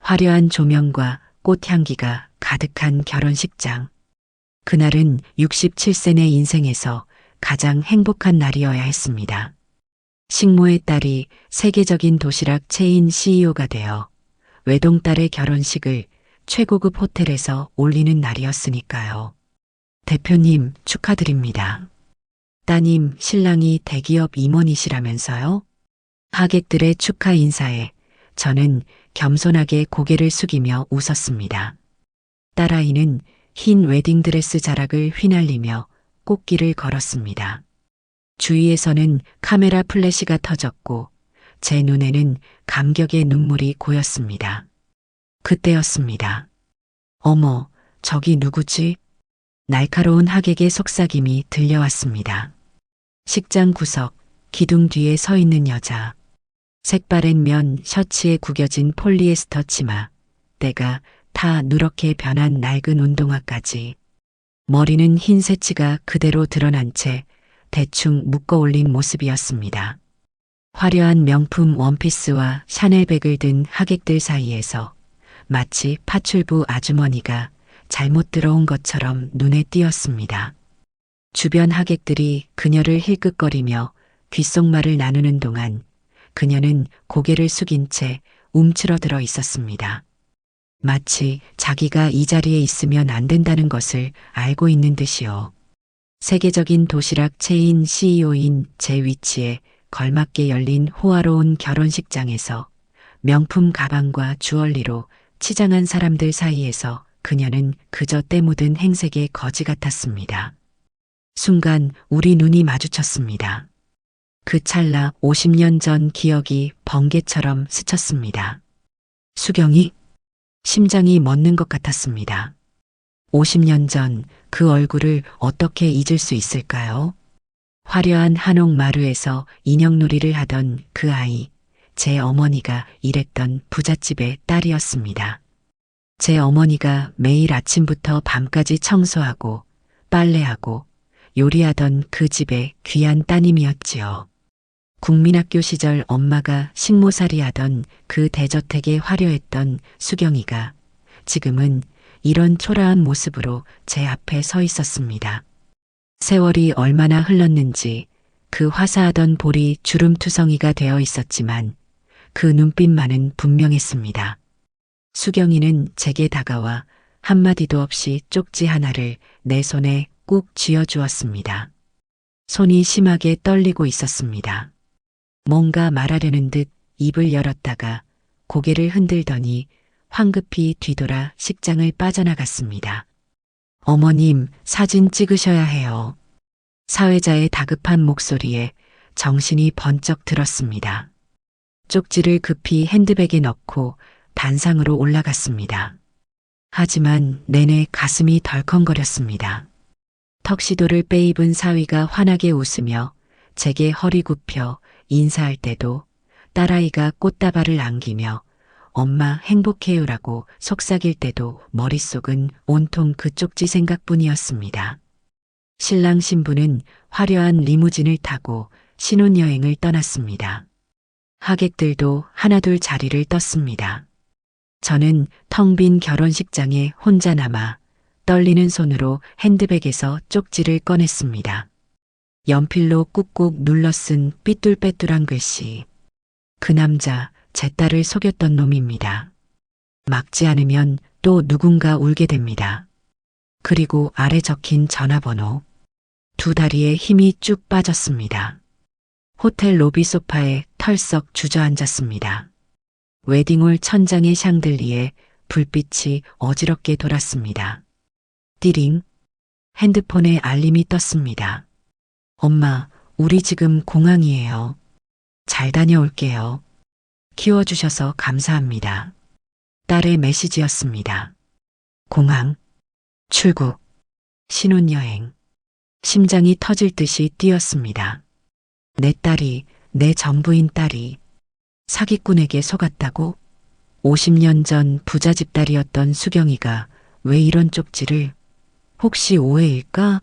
화려한 조명과 꽃향기가 가득한 결혼식장. 그날은 67세 내 인생에서 가장 행복한 날이어야 했습니다. 식모의 딸이 세계적인 도시락 체인 CEO가 되어 외동딸의 결혼식을 최고급 호텔에서 올리는 날이었으니까요. 대표님 축하드립니다. 따님 신랑이 대기업 임원이시라면서요? 하객들의 축하 인사에 저는 겸손하게 고개를 숙이며 웃었습니다. 딸아이는 흰 웨딩드레스 자락을 휘날리며 꽃길을 걸었습니다. 주위에서는 카메라 플래시가 터졌고 제 눈에는 감격의 눈물이 고였습니다. 그때였습니다. 어머, 저기 누구지? 날카로운 하객의 속삭임이 들려왔습니다. 식장 구석, 기둥 뒤에 서 있는 여자. 색바랜 면 셔츠에 구겨진 폴리에스터 치마, 때가 다 누렇게 변한 낡은 운동화까지. 머리는 흰 새치가 그대로 드러난 채 대충 묶어 올린 모습이었습니다. 화려한 명품 원피스와 샤넬백을 든 하객들 사이에서 마치 파출부 아주머니가 잘못 들어온 것처럼 눈에 띄었습니다. 주변 하객들이 그녀를 힐끗거리며 귓속말을 나누는 동안 그녀는 고개를 숙인 채 움츠러들어 있었습니다. 마치 자기가 이 자리에 있으면 안 된다는 것을 알고 있는 듯이요. 세계적인 도시락 체인 CEO인 제 위치에 걸맞게 열린 호화로운 결혼식장에서 명품 가방과 주얼리로 치장한 사람들 사이에서 그녀는 그저 때 묻은 행색의 거지 같았습니다. 순간 우리 눈이 마주쳤습니다. 그 찰나 50년 전 기억이 번개처럼 스쳤습니다. 수경이? 심장이 멎는 것 같았습니다. 50년 전 그 얼굴을 어떻게 잊을 수 있을까요? 화려한 한옥 마루에서 인형놀이를 하던 그 아이, 제 어머니가 일했던 부잣집의 딸이었습니다. 제 어머니가 매일 아침부터 밤까지 청소하고 빨래하고 요리하던 그 집의 귀한 따님이었지요. 국민학교 시절 엄마가 식모살이 하던 그 대저택에 화려했던 수경이가 지금은 이런 초라한 모습으로 제 앞에 서 있었습니다. 세월이 얼마나 흘렀는지 그 화사하던 볼이 주름투성이가 되어 있었지만 그 눈빛만은 분명했습니다. 수경이는 제게 다가와 한마디도 없이 쪽지 하나를 내 손에 꾹 쥐어주었습니다. 손이 심하게 떨리고 있었습니다. 뭔가 말하려는 듯 입을 열었다가 고개를 흔들더니 황급히 뒤돌아 식장을 빠져나갔습니다. 어머님, 사진 찍으셔야 해요. 사회자의 다급한 목소리에 정신이 번쩍 들었습니다. 쪽지를 급히 핸드백에 넣고 단상으로 올라갔습니다. 하지만 내내 가슴이 덜컹거렸습니다. 턱시도를 빼입은 사위가 환하게 웃으며 제게 허리 굽혀 인사할 때도 딸아이가 꽃다발을 안기며 엄마 행복해요라고 속삭일 때도 머릿속은 온통 그 쪽지 생각뿐이었습니다. 신랑 신부는 화려한 리무진을 타고 신혼여행을 떠났습니다. 하객들도 하나둘 자리를 떴습니다. 저는 텅 빈 결혼식장에 혼자 남아 떨리는 손으로 핸드백에서 쪽지를 꺼냈습니다. 연필로 꾹꾹 눌러 쓴 삐뚤빼뚤한 글씨. 그 남자, 제 딸을 속였던 놈입니다. 막지 않으면 또 누군가 울게 됩니다. 그리고 아래 적힌 전화번호. 두 다리에 힘이 쭉 빠졌습니다. 호텔 로비 소파에 털썩 주저앉았습니다. 웨딩홀 천장의 샹들리에 불빛이 어지럽게 돌았습니다. 띠링. 핸드폰에 알림이 떴습니다. 엄마, 우리 지금 공항이에요. 잘 다녀올게요. 키워주셔서 감사합니다. 딸의 메시지였습니다. 공항, 출국, 신혼여행. 심장이 터질 듯이 뛰었습니다. 내 딸이, 내 전부인 딸이 사기꾼에게 속았다고? 50년 전 부잣집 딸이었던 수경이가 왜 이런 쪽지를? 혹시 오해일까?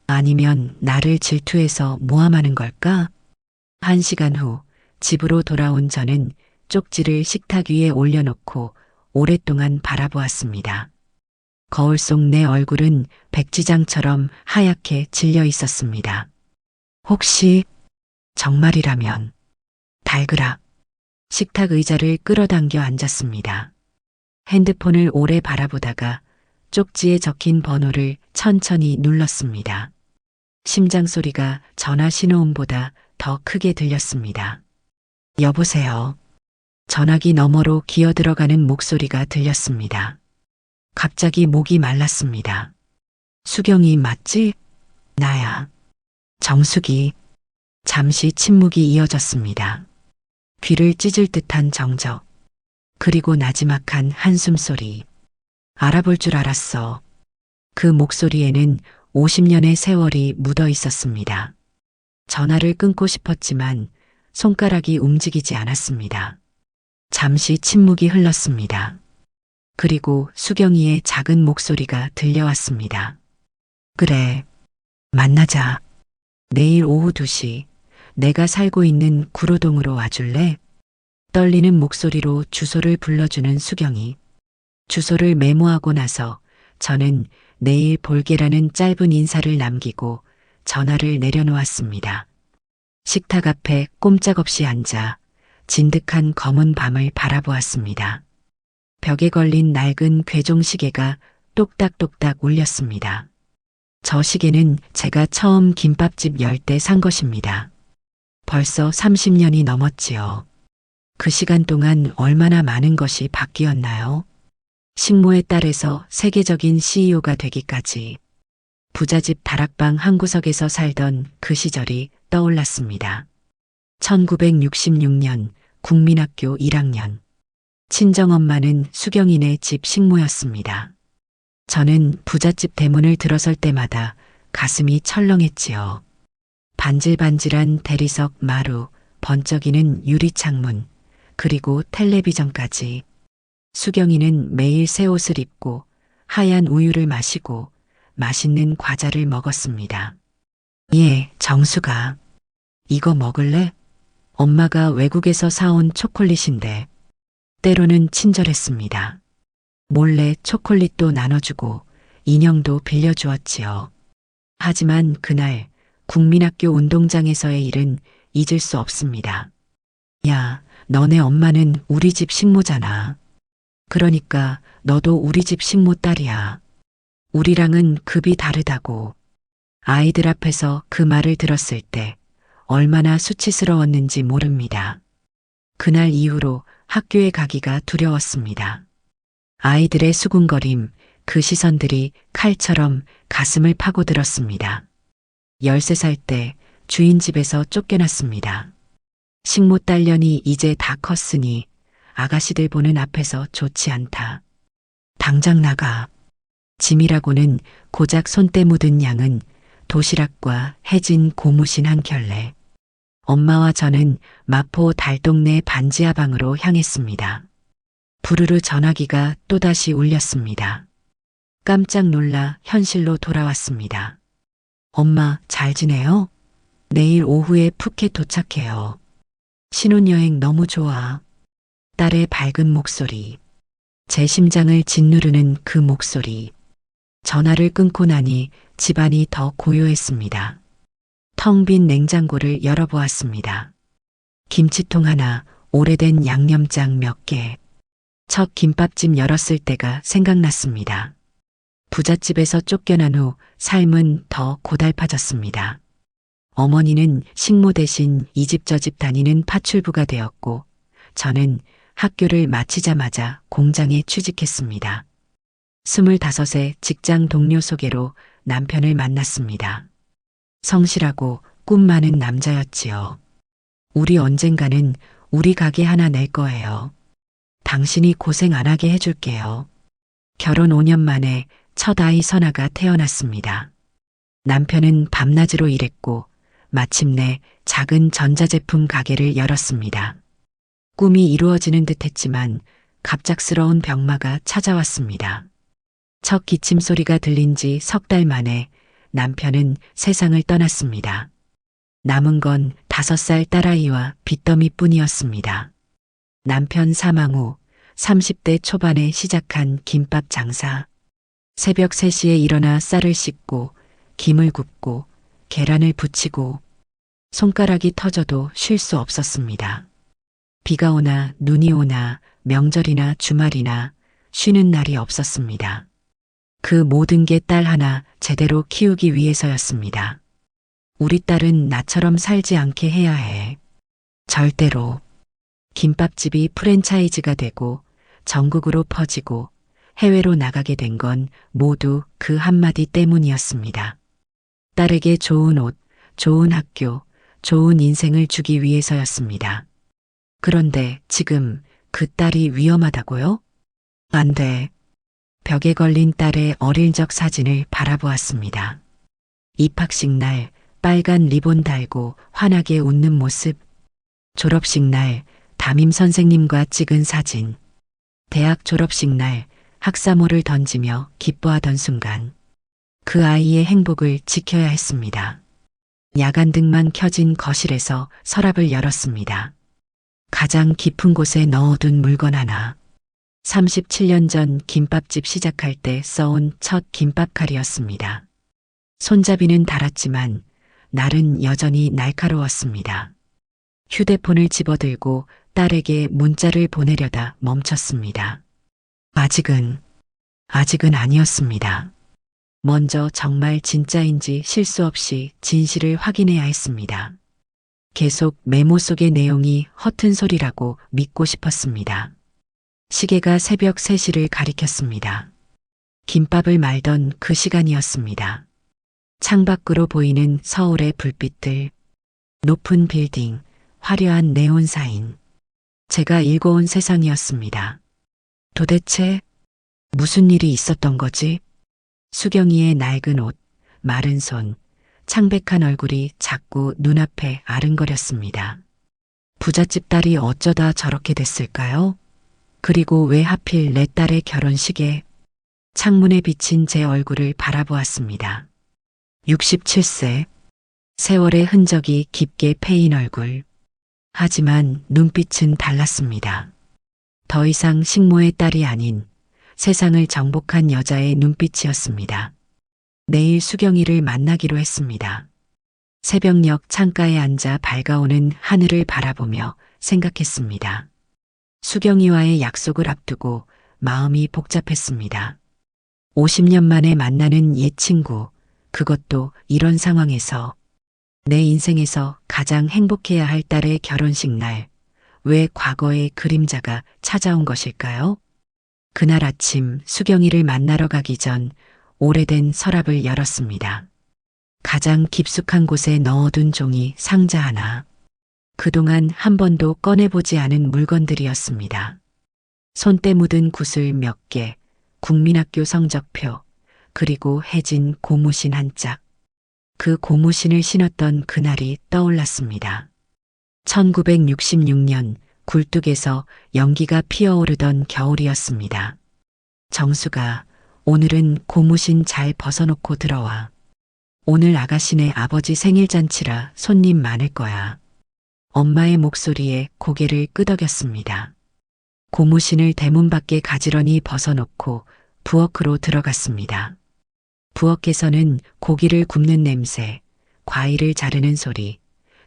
아니면 나를 질투해서 모함하는 걸까? 1시간 후 집으로 돌아온 저는 쪽지를 식탁 위에 올려놓고 오랫동안 바라보았습니다. 거울 속 내 얼굴은 백지장처럼 하얗게 질려 있었습니다. 혹시 정말이라면 달그락 식탁 의자를 끌어당겨 앉았습니다. 핸드폰을 오래 바라보다가 쪽지에 적힌 번호를 천천히 눌렀습니다. 심장 소리가 전화 신호음보다 더 크게 들렸습니다. 여보세요. 전화기 너머로 기어들어가는 목소리가 들렸습니다. 갑자기 목이 말랐습니다. 수경이 맞지? 나야. 정숙이. 잠시 침묵이 이어졌습니다. 귀를 찢을 듯한 정적. 그리고 나지막한 한숨 소리. 알아볼 줄 알았어. 그 목소리에는 50년의 세월이 묻어 있었습니다. 전화를 끊고 싶었지만 손가락이 움직이지 않았습니다. 잠시 침묵이 흘렀습니다. 그리고 수경이의 작은 목소리가 들려왔습니다. 그래, 만나자. 내일 오후 2시, 내가 살고 있는 구로동으로 와줄래? 떨리는 목소리로 주소를 불러주는 수경이. 주소를 메모하고 나서 저는 내일 볼게라는 짧은 인사를 남기고 전화를 내려놓았습니다. 식탁 앞에 꼼짝없이 앉아 진득한 검은 밤을 바라보았습니다. 벽에 걸린 낡은 괴종시계가 똑딱똑딱 울렸습니다. 저 시계는 제가 처음 김밥집 열 때 산 것입니다. 벌써 30년이 넘었지요. 그 시간 동안 얼마나 많은 것이 바뀌었나요? 식모의 딸에서 세계적인 CEO가 되기까지 부잣집 다락방 한 구석에서 살던 그 시절이 떠올랐습니다. 1966년 국민학교 1학년. 친정엄마는 수경이네 집 식모였습니다. 저는 부잣집 대문을 들어설 때마다 가슴이 철렁했지요. 반질반질한 대리석 마루, 번쩍이는 유리창문, 그리고 텔레비전까지. 수경이는 매일 새 옷을 입고 하얀 우유를 마시고 맛있는 과자를 먹었습니다. 예, 정수가. 이거 먹을래? 엄마가 외국에서 사온 초콜릿인데. 때로는 친절했습니다. 몰래 초콜릿도 나눠주고 인형도 빌려주었지요. 하지만 그날 국민학교 운동장에서의 일은 잊을 수 없습니다. 야, 너네 엄마는 우리 집 식모잖아. 그러니까 너도 우리 집 식모 딸이야. 우리랑은 급이 다르다고. 아이들 앞에서 그 말을 들었을 때 얼마나 수치스러웠는지 모릅니다. 그날 이후로 학교에 가기가 두려웠습니다. 아이들의 수군거림, 그 시선들이 칼처럼 가슴을 파고들었습니다. 13살 때 주인 집에서 쫓겨났습니다. 식모 딸년이 이제 다 컸으니 아가씨들 보는 앞에서 좋지 않다. 당장 나가. 짐이라고는 고작 손때 묻은 양은 도시락과 해진 고무신 한 켤레. 엄마와 저는 마포 달동네 반지하방으로 향했습니다. 부르르 전화기가 또다시 울렸습니다. 깜짝 놀라 현실로 돌아왔습니다. 엄마 잘 지내요? 내일 오후에 푸켓 도착해요. 신혼여행 너무 좋아. 딸의 밝은 목소리. 제 심장을 짓누르는 그 목소리. 전화를 끊고 나니 집안이 더 고요했습니다. 텅 빈 냉장고를 열어보았습니다. 김치통 하나, 오래된 양념장 몇 개. 첫 김밥집 열었을 때가 생각났습니다. 부잣집에서 쫓겨난 후 삶은 더 고달파졌습니다. 어머니는 식모 대신 이 집 저 집 다니는 파출부가 되었고 저는 학교를 마치자마자 공장에 취직했습니다. 25세 직장 동료 소개로 남편을 만났습니다. 성실하고 꿈 많은 남자였지요. 우리 언젠가는 우리 가게 하나 낼 거예요. 당신이 고생 안 하게 해줄게요. 결혼 5년 만에 첫 아이 선아가 태어났습니다. 남편은 밤낮으로 일했고 마침내 작은 전자제품 가게를 열었습니다. 꿈이 이루어지는 듯 했지만 갑작스러운 병마가 찾아왔습니다. 첫 기침 소리가 들린 지 석 달 만에 남편은 세상을 떠났습니다. 남은 건 5살 딸아이와 빚더미뿐이었습니다. 남편 사망 후 30대 초반에 시작한 김밥 장사. 새벽 3시에 일어나 쌀을 씻고 김을 굽고 계란을 부치고 손가락이 터져도 쉴 수 없었습니다. 비가 오나 눈이 오나 명절이나 주말이나 쉬는 날이 없었습니다. 그 모든 게 딸 하나 제대로 키우기 위해서였습니다. 우리 딸은 나처럼 살지 않게 해야 해. 절대로. 김밥집이 프랜차이즈가 되고 전국으로 퍼지고 해외로 나가게 된 건 모두 그 한마디 때문이었습니다. 딸에게 좋은 옷, 좋은 학교, 좋은 인생을 주기 위해서였습니다. 그런데 지금 그 딸이 위험하다고요? 안 돼. 벽에 걸린 딸의 어릴 적 사진을 바라보았습니다. 입학식 날 빨간 리본 달고 환하게 웃는 모습. 졸업식 날 담임 선생님과 찍은 사진. 대학 졸업식 날 학사모를 던지며 기뻐하던 순간. 그 아이의 행복을 지켜야 했습니다. 야간등만 켜진 거실에서 서랍을 열었습니다. 가장 깊은 곳에 넣어둔 물건 하나. 37년 전 김밥집 시작할 때 써온 첫 김밥칼이었습니다. 손잡이는 닳았지만 날은 여전히 날카로웠습니다. 휴대폰을 집어들고 딸에게 문자를 보내려다 멈췄습니다. 아직은 아니었습니다. 먼저 정말 진짜인지 실수 없이 진실을 확인해야 했습니다. 계속 메모 속의 내용이 허튼 소리라고 믿고 싶었습니다. 시계가 새벽 3시를 가리켰습니다. 김밥을 말던 그 시간이었습니다. 창밖으로 보이는 서울의 불빛들, 높은 빌딩, 화려한 네온 사인. 제가 읽어온 세상이었습니다. 도대체 무슨 일이 있었던 거지? 수경이의 낡은 옷, 마른 손, 창백한 얼굴이 자꾸 눈앞에 아른거렸습니다. 부잣집 딸이 어쩌다 저렇게 됐을까요? 그리고 왜 하필 내 딸의 결혼식에? 창문에 비친 제 얼굴을 바라보았습니다. 67세, 세월의 흔적이 깊게 패인 얼굴. 하지만 눈빛은 달랐습니다. 더 이상 식모의 딸이 아닌 세상을 정복한 여자의 눈빛이었습니다. 내일 수경이를 만나기로 했습니다. 새벽녘 창가에 앉아 밝아오는 하늘을 바라보며 생각했습니다. 수경이와의 약속을 앞두고 마음이 복잡했습니다. 50년 만에 만나는 옛 친구, 그것도 이런 상황에서 내 인생에서 가장 행복해야 할 딸의 결혼식 날, 왜 과거의 그림자가 찾아온 것일까요? 그날 아침 수경이를 만나러 가기 전 오래된 서랍을 열었습니다. 가장 깊숙한 곳에 넣어둔 종이 상자 하나. 그동안 한 번도 꺼내보지 않은 물건들이었습니다. 손때 묻은 구슬 몇 개, 국민학교 성적표, 그리고 해진 고무신 한 짝. 그 고무신을 신었던 그날이 떠올랐습니다. 1966년 굴뚝에서 연기가 피어오르던 겨울이었습니다. 정수가 오늘은 고무신 잘 벗어놓고 들어와. 오늘 아가씨네 아버지 생일잔치라 손님 많을 거야. 엄마의 목소리에 고개를 끄덕였습니다. 고무신을 대문 밖에 가지런히 벗어놓고 부엌으로 들어갔습니다. 부엌에서는 고기를 굽는 냄새, 과일을 자르는 소리,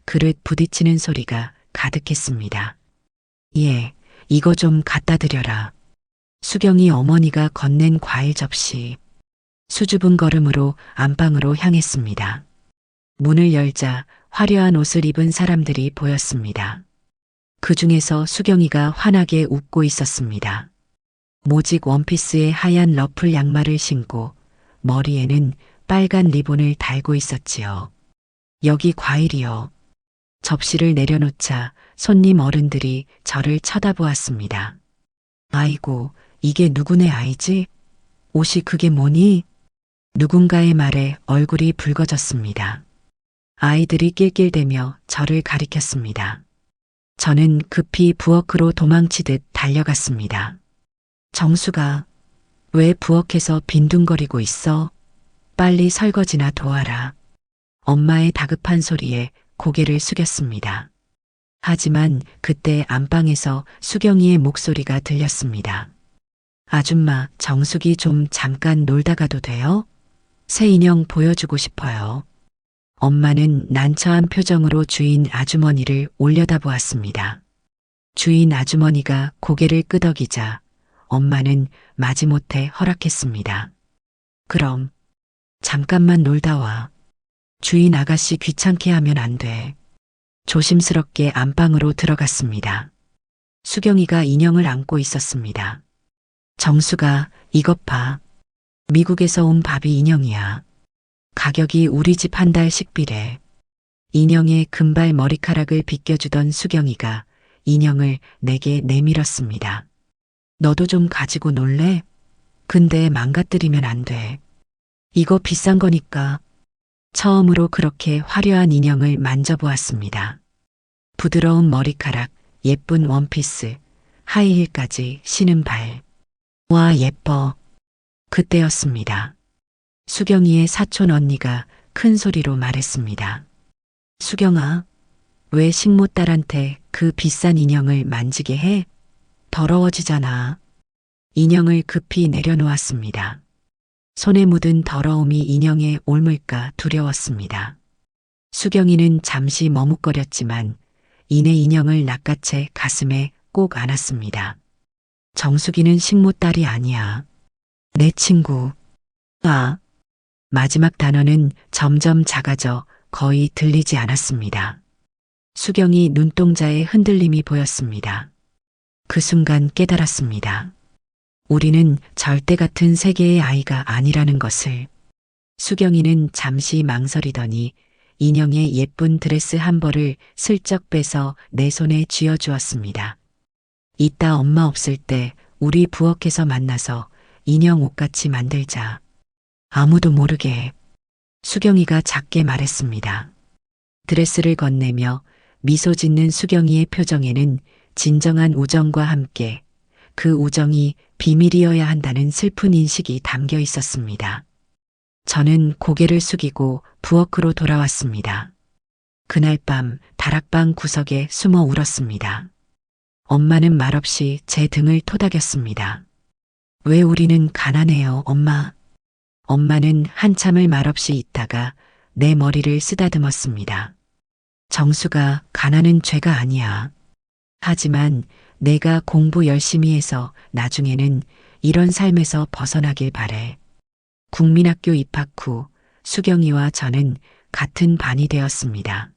그릇 부딪히는 소리가 가득했습니다. 예, 이거 좀 갖다 드려라. 수경이 어머니가 건넨 과일 접시. 수줍은 걸음으로 안방으로 향했습니다. 문을 열자 화려한 옷을 입은 사람들이 보였습니다. 그 중에서 수경이가 환하게 웃고 있었습니다. 모직 원피스에 하얀 러플 양말을 신고 머리에는 빨간 리본을 달고 있었지요. 여기 과일이요. 접시를 내려놓자 손님 어른들이 저를 쳐다보았습니다. 아이고, 이게 누구네 아이지? 옷이 그게 뭐니? 누군가의 말에 얼굴이 붉어졌습니다. 아이들이 낄낄대며 저를 가리켰습니다. 저는 급히 부엌으로 도망치듯 달려갔습니다. 정수가 왜 부엌에서 빈둥거리고 있어? 빨리 설거지나 도와라. 엄마의 다급한 소리에 고개를 숙였습니다. 하지만 그때 안방에서 수경이의 목소리가 들렸습니다. 아줌마, 정숙이 좀 잠깐 놀다 가도 돼요? 새 인형 보여주고 싶어요. 엄마는 난처한 표정으로 주인 아주머니를 올려다보았습니다. 주인 아주머니가 고개를 끄덕이자 엄마는 마지못해 허락했습니다. 그럼 잠깐만 놀다 와. 주인 아가씨 귀찮게 하면 안 돼. 조심스럽게 안방으로 들어갔습니다. 수경이가 인형을 안고 있었습니다. 정수가 이것 봐. 미국에서 온 바비 인형이야. 가격이 우리 집 한 달 식비래. 인형의 금발 머리카락을 빗겨주던 수경이가 인형을 내게 내밀었습니다. 너도 좀 가지고 놀래? 근데 망가뜨리면 안 돼. 이거 비싼 거니까. 처음으로 그렇게 화려한 인형을 만져보았습니다. 부드러운 머리카락, 예쁜 원피스, 하이힐까지 신은 발. 와, 예뻐. 그때였습니다. 수경이의 사촌 언니가 큰 소리로 말했습니다. 수경아, 왜 식모딸한테 그 비싼 인형을 만지게 해? 더러워지잖아. 인형을 급히 내려놓았습니다. 손에 묻은 더러움이 인형에 옮을까 두려웠습니다. 수경이는 잠시 머뭇거렸지만 이내 인형을 낚아채 가슴에 꼭 안았습니다. 정숙이는 식모딸이 아니야. 내 친구. 아. 마지막 단어는 점점 작아져 거의 들리지 않았습니다. 수경이 눈동자에 흔들림이 보였습니다. 그 순간 깨달았습니다. 우리는 절대 같은 세계의 아이가 아니라는 것을. 수경이는 잠시 망설이더니 인형의 예쁜 드레스 한 벌을 슬쩍 빼서 내 손에 쥐어주었습니다. 이따 엄마 없을 때 우리 부엌에서 만나서 인형 옷같이 만들자. 아무도 모르게. 수경이가 작게 말했습니다. 드레스를 건네며 미소 짓는 수경이의 표정에는 진정한 우정과 함께 그 우정이 비밀이어야 한다는 슬픈 인식이 담겨 있었습니다. 저는 고개를 숙이고 부엌으로 돌아왔습니다. 그날 밤 다락방 구석에 숨어 울었습니다. 엄마는 말없이 제 등을 토닥였습니다. 왜 우리는 가난해요, 엄마? 엄마는 한참을 말없이 있다가 내 머리를 쓰다듬었습니다. 정수가 가난은 죄가 아니야. 하지만 내가 공부 열심히 해서 나중에는 이런 삶에서 벗어나길 바래. 국민학교 입학 후 수경이와 저는 같은 반이 되었습니다.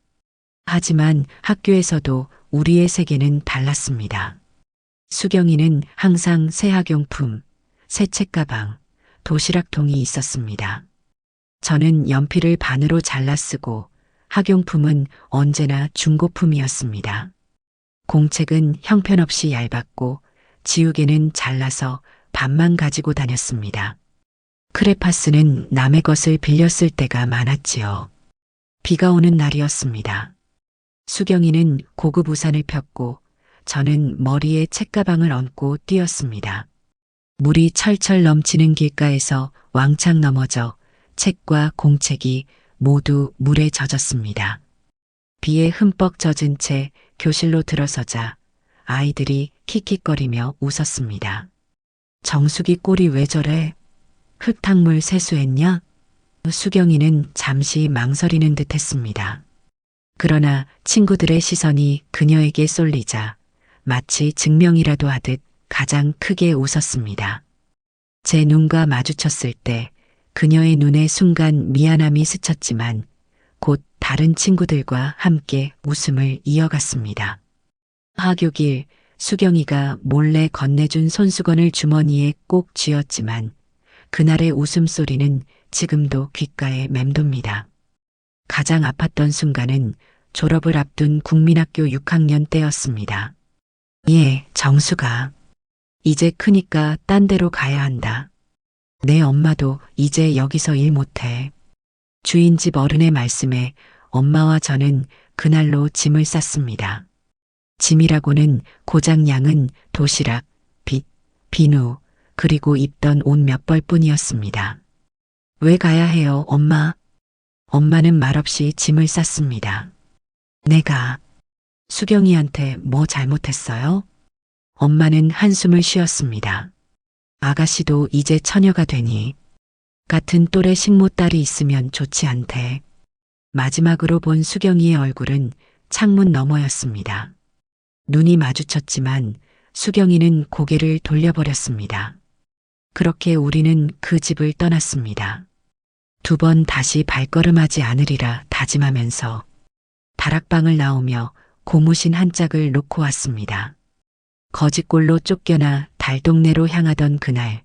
하지만 학교에서도 우리의 세계는 달랐습니다. 수경이는 항상 새 학용품, 새 책가방, 도시락통이 있었습니다. 저는 연필을 반으로 잘라 쓰고 학용품은 언제나 중고품이었습니다. 공책은 형편없이 얇았고 지우개는 잘라서 반만 가지고 다녔습니다. 크레파스는 남의 것을 빌렸을 때가 많았지요. 비가 오는 날이었습니다. 수경이는 고급 우산을 폈고 저는 머리에 책가방을 얹고 뛰었습니다. 물이 철철 넘치는 길가에서 왕창 넘어져 책과 공책이 모두 물에 젖었습니다. 비에 흠뻑 젖은 채 교실로 들어서자 아이들이 킥킥거리며 웃었습니다. 정숙이 꼴이 왜 저래? 흙탕물 세수했냐? 수경이는 잠시 망설이는 듯 했습니다. 그러나 친구들의 시선이 그녀에게 쏠리자 마치 증명이라도 하듯 가장 크게 웃었습니다. 제 눈과 마주쳤을 때 그녀의 눈에 순간 미안함이 스쳤지만 곧 다른 친구들과 함께 웃음을 이어갔습니다. 하교길 수경이가 몰래 건네준 손수건을 주머니에 꼭 쥐었지만 그날의 웃음소리는 지금도 귓가에 맴돕니다. 가장 아팠던 순간은 졸업을 앞둔 국민학교 6학년 때였습니다. 예, 정수가. 이제 크니까 딴 데로 가야 한다. 내 엄마도 이제 여기서 일 못해. 주인집 어른의 말씀에 엄마와 저는 그날로 짐을 쌌습니다. 짐이라고는 고작 양은 도시락, 빗, 비누, 그리고 입던 옷 몇 벌뿐이었습니다. 왜 가야 해요, 엄마? 엄마는 말없이 짐을 쌌습니다. 내가 수경이한테 뭐 잘못했어요? 엄마는 한숨을 쉬었습니다. 아가씨도 이제 처녀가 되니 같은 또래 식모딸이 있으면 좋지 않대. 마지막으로 본 수경이의 얼굴은 창문 너머였습니다. 눈이 마주쳤지만 수경이는 고개를 돌려버렸습니다. 그렇게 우리는 그 집을 떠났습니다. 2번 다시 발걸음하지 않으리라 다짐하면서 다락방을 나오며 고무신 한 짝을 놓고 왔습니다. 거짓골로 쫓겨나 달동네로 향하던 그날,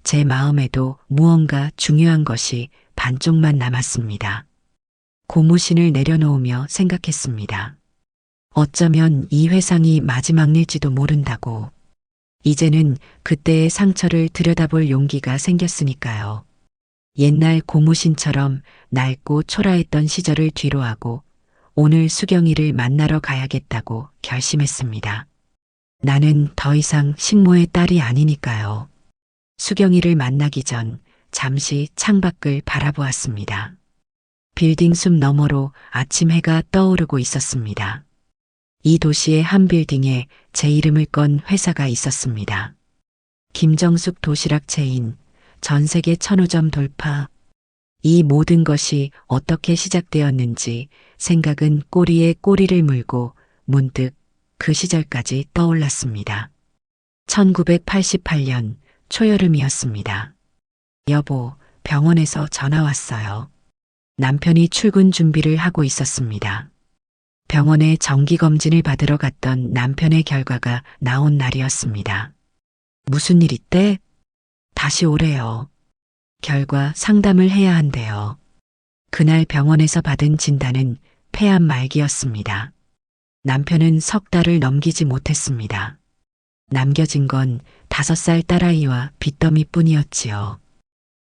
제 마음에도 무언가 중요한 것이 반쪽만 남았습니다. 고무신을 내려놓으며 생각했습니다. 어쩌면 이 회상이 마지막일지도 모른다고. 이제는 그때의 상처를 들여다볼 용기가 생겼으니까요. 옛날 고무신처럼 낡고 초라했던 시절을 뒤로하고 오늘 수경이를 만나러 가야겠다고 결심했습니다. 나는 더 이상 식모의 딸이 아니니까요. 수경이를 만나기 전 잠시 창밖을 바라보았습니다. 빌딩 숲 너머로 아침 해가 떠오르고 있었습니다. 이 도시의 한 빌딩에 제 이름을 건 회사가 있었습니다. 김정숙 도시락 체인, 전 세계 1000호점 돌파. 이 모든 것이 어떻게 시작되었는지 생각은 꼬리에 꼬리를 물고 문득 그 시절까지 떠올랐습니다. 1988년 초여름이었습니다. 여보, 병원에서 전화 왔어요. 남편이 출근 준비를 하고 있었습니다. 병원에 정기검진을 받으러 갔던 남편의 결과가 나온 날이었습니다. 무슨 일 있대? 다시 오래요. 결과 상담을 해야 한대요. 그날 병원에서 받은 진단은 폐암 말기였습니다. 남편은 3달을 넘기지 못했습니다. 남겨진 건 5살 딸아이와 빚더미뿐이었지요.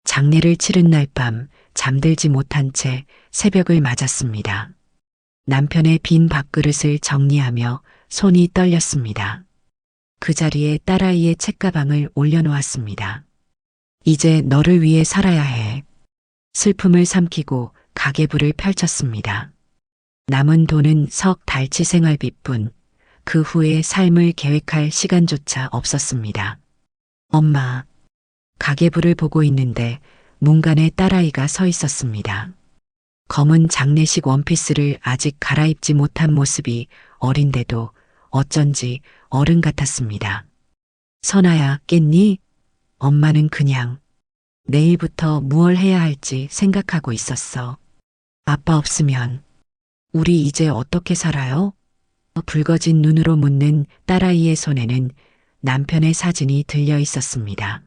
장례를 치른 날 밤 잠들지 못한 채 새벽을 맞았습니다. 남편의 빈 밥그릇을 정리하며 손이 떨렸습니다. 그 자리에 딸아이의 책가방을 올려놓았습니다. 이제 너를 위해 살아야 해. 슬픔을 삼키고 가계부를 펼쳤습니다. 남은 돈은 석 달치 생활비뿐, 그 후의 삶을 계획할 시간조차 없었습니다. 엄마, 가계부를 보고 있는데 문간에 딸아이가 서 있었습니다. 검은 장례식 원피스를 아직 갈아입지 못한 모습이 어린데도 어쩐지 어른 같았습니다. 선아야, 깼니? 엄마는 그냥 내일부터 무얼 해야 할지 생각하고 있었어. 아빠 없으면 우리 이제 어떻게 살아요? 붉어진 눈으로 묻는 딸아이의 손에는 남편의 사진이 들려 있었습니다.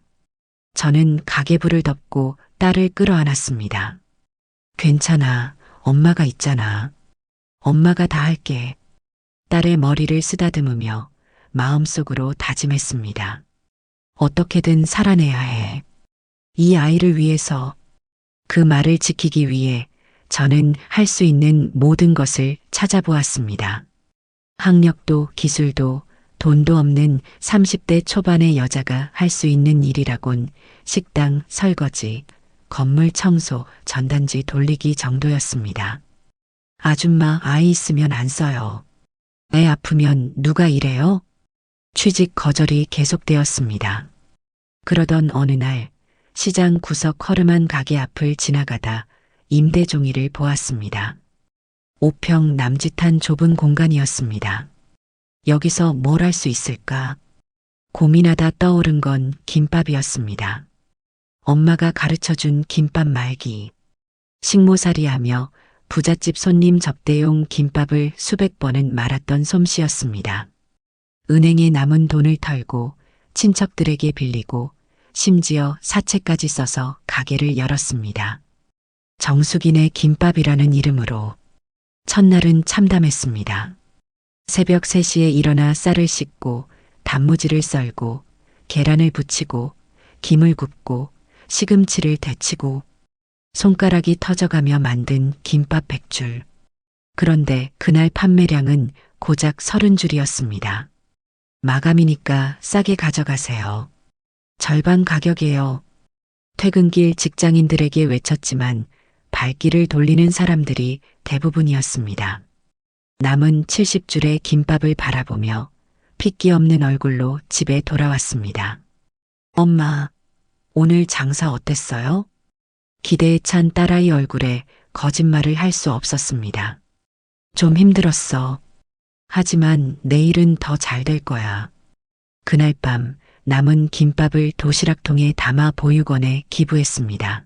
저는 가계부를 덮고 딸을 끌어안았습니다. 괜찮아, 엄마가 있잖아. 엄마가 다 할게. 딸의 머리를 쓰다듬으며 마음속으로 다짐했습니다. 어떻게든 살아내야 해. 이 아이를 위해서. 그 말을 지키기 위해 저는 할 수 있는 모든 것을 찾아보았습니다. 학력도 기술도 돈도 없는 30대 초반의 여자가 할 수 있는 일이라곤 식당, 설거지, 건물 청소, 전단지 돌리기 정도였습니다. 아줌마, 아이 있으면 안 써요. 애 아프면 누가 일해요? 취직 거절이 계속되었습니다. 그러던 어느 날 시장 구석 허름한 가게 앞을 지나가다 임대 종이를 보았습니다. 5평 남짓한 좁은 공간이었습니다. 여기서 뭘 할 수 있을까? 고민하다 떠오른 건 김밥이었습니다. 엄마가 가르쳐준 김밥 말기. 식모살이하며 부잣집 손님 접대용 김밥을 수백 번은 말았던 솜씨였습니다. 은행에 남은 돈을 털고 친척들에게 빌리고 심지어 사채까지 써서 가게를 열었습니다. 정숙이네 김밥이라는 이름으로. 첫날은 참담했습니다. 새벽 3시에 일어나 쌀을 씻고 단무지를 썰고 계란을 부치고 김을 굽고 시금치를 데치고 손가락이 터져가며 만든 김밥 100줄. 그런데 그날 판매량은 고작 30줄이었습니다. 마감이니까 싸게 가져가세요. 절반 가격이에요. 퇴근길 직장인들에게 외쳤지만 발길을 돌리는 사람들이 대부분이었습니다. 남은 70줄의 김밥을 바라보며 핏기 없는 얼굴로 집에 돌아왔습니다. 엄마, 오늘 장사 어땠어요? 기대에 찬 딸아이 얼굴에 거짓말을 할 수 없었습니다. 좀 힘들었어. 하지만 내일은 더 잘 될 거야. 그날 밤 남은 김밥을 도시락통에 담아 보육원에 기부했습니다.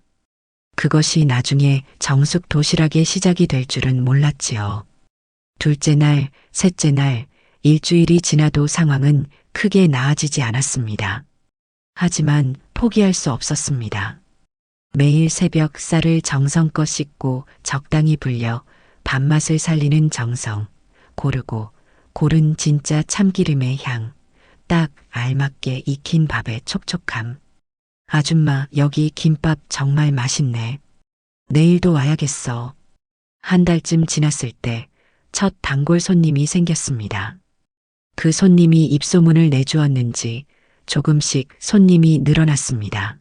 그것이 나중에 정숙 도시락의 시작이 될 줄은 몰랐지요. 둘째 날, 셋째 날, 일주일이 지나도 상황은 크게 나아지지 않았습니다. 하지만 포기할 수 없었습니다. 매일 새벽 쌀을 정성껏 씻고 적당히 불려 밥맛을 살리는 정성, 고르고 고른 진짜 참기름의 향, 딱 알맞게 익힌 밥의 촉촉함. 아줌마, 여기 김밥 정말 맛있네. 내일도 와야겠어. 한 달쯤 지났을 때 첫 단골 손님이 생겼습니다. 그 손님이 입소문을 내주었는지 조금씩 손님이 늘어났습니다.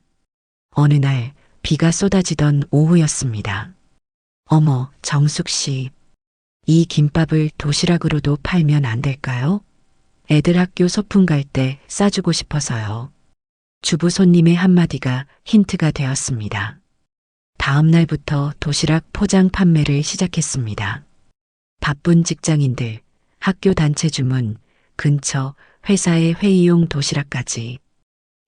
어느 날 비가 쏟아지던 오후였습니다. 어머, 정숙 씨. 이 김밥을 도시락으로도 팔면 안 될까요? 애들 학교 소풍 갈 때 싸주고 싶어서요. 주부 손님의 한마디가 힌트가 되었습니다. 다음 날부터 도시락 포장 판매를 시작했습니다. 바쁜 직장인들, 학교 단체 주문, 근처 회사의 회의용 도시락까지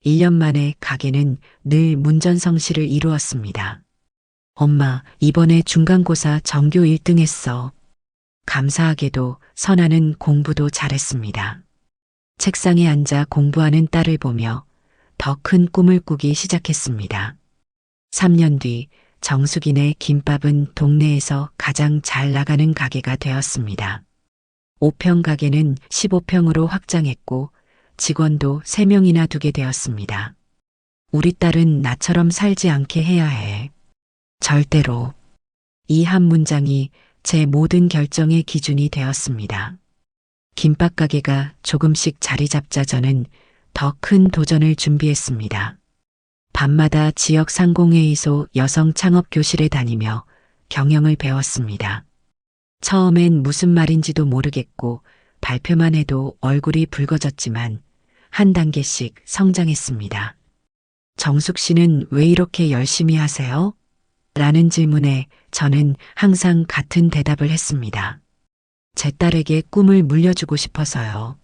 1년 만에 가게는 늘 문전성시를 이루었습니다. 엄마, 이번에 중간고사 전교 1등 했어. 감사하게도 선아는 공부도 잘했습니다. 책상에 앉아 공부하는 딸을 보며 더 큰 꿈을 꾸기 시작했습니다. 3년 뒤 정숙이네 김밥은 동네에서 가장 잘 나가는 가게가 되었습니다. 5평 가게는 15평으로 확장했고 직원도 3명이나 두게 되었습니다. 우리 딸은 나처럼 살지 않게 해야 해. 절대로. 이 한 문장이 제 모든 결정의 기준이 되었습니다. 김밥 가게가 조금씩 자리 잡자 저는 더 큰 도전을 준비했습니다. 밤마다 지역 상공회의소 여성 창업 교실에 다니며 경영을 배웠습니다. 처음엔 무슨 말인지도 모르겠고 발표만 해도 얼굴이 붉어졌지만 한 단계씩 성장했습니다. 정숙 씨는 왜 이렇게 열심히 하세요? 라는 질문에 저는 항상 같은 대답을 했습니다. 제 딸에게 꿈을 물려주고 싶어서요.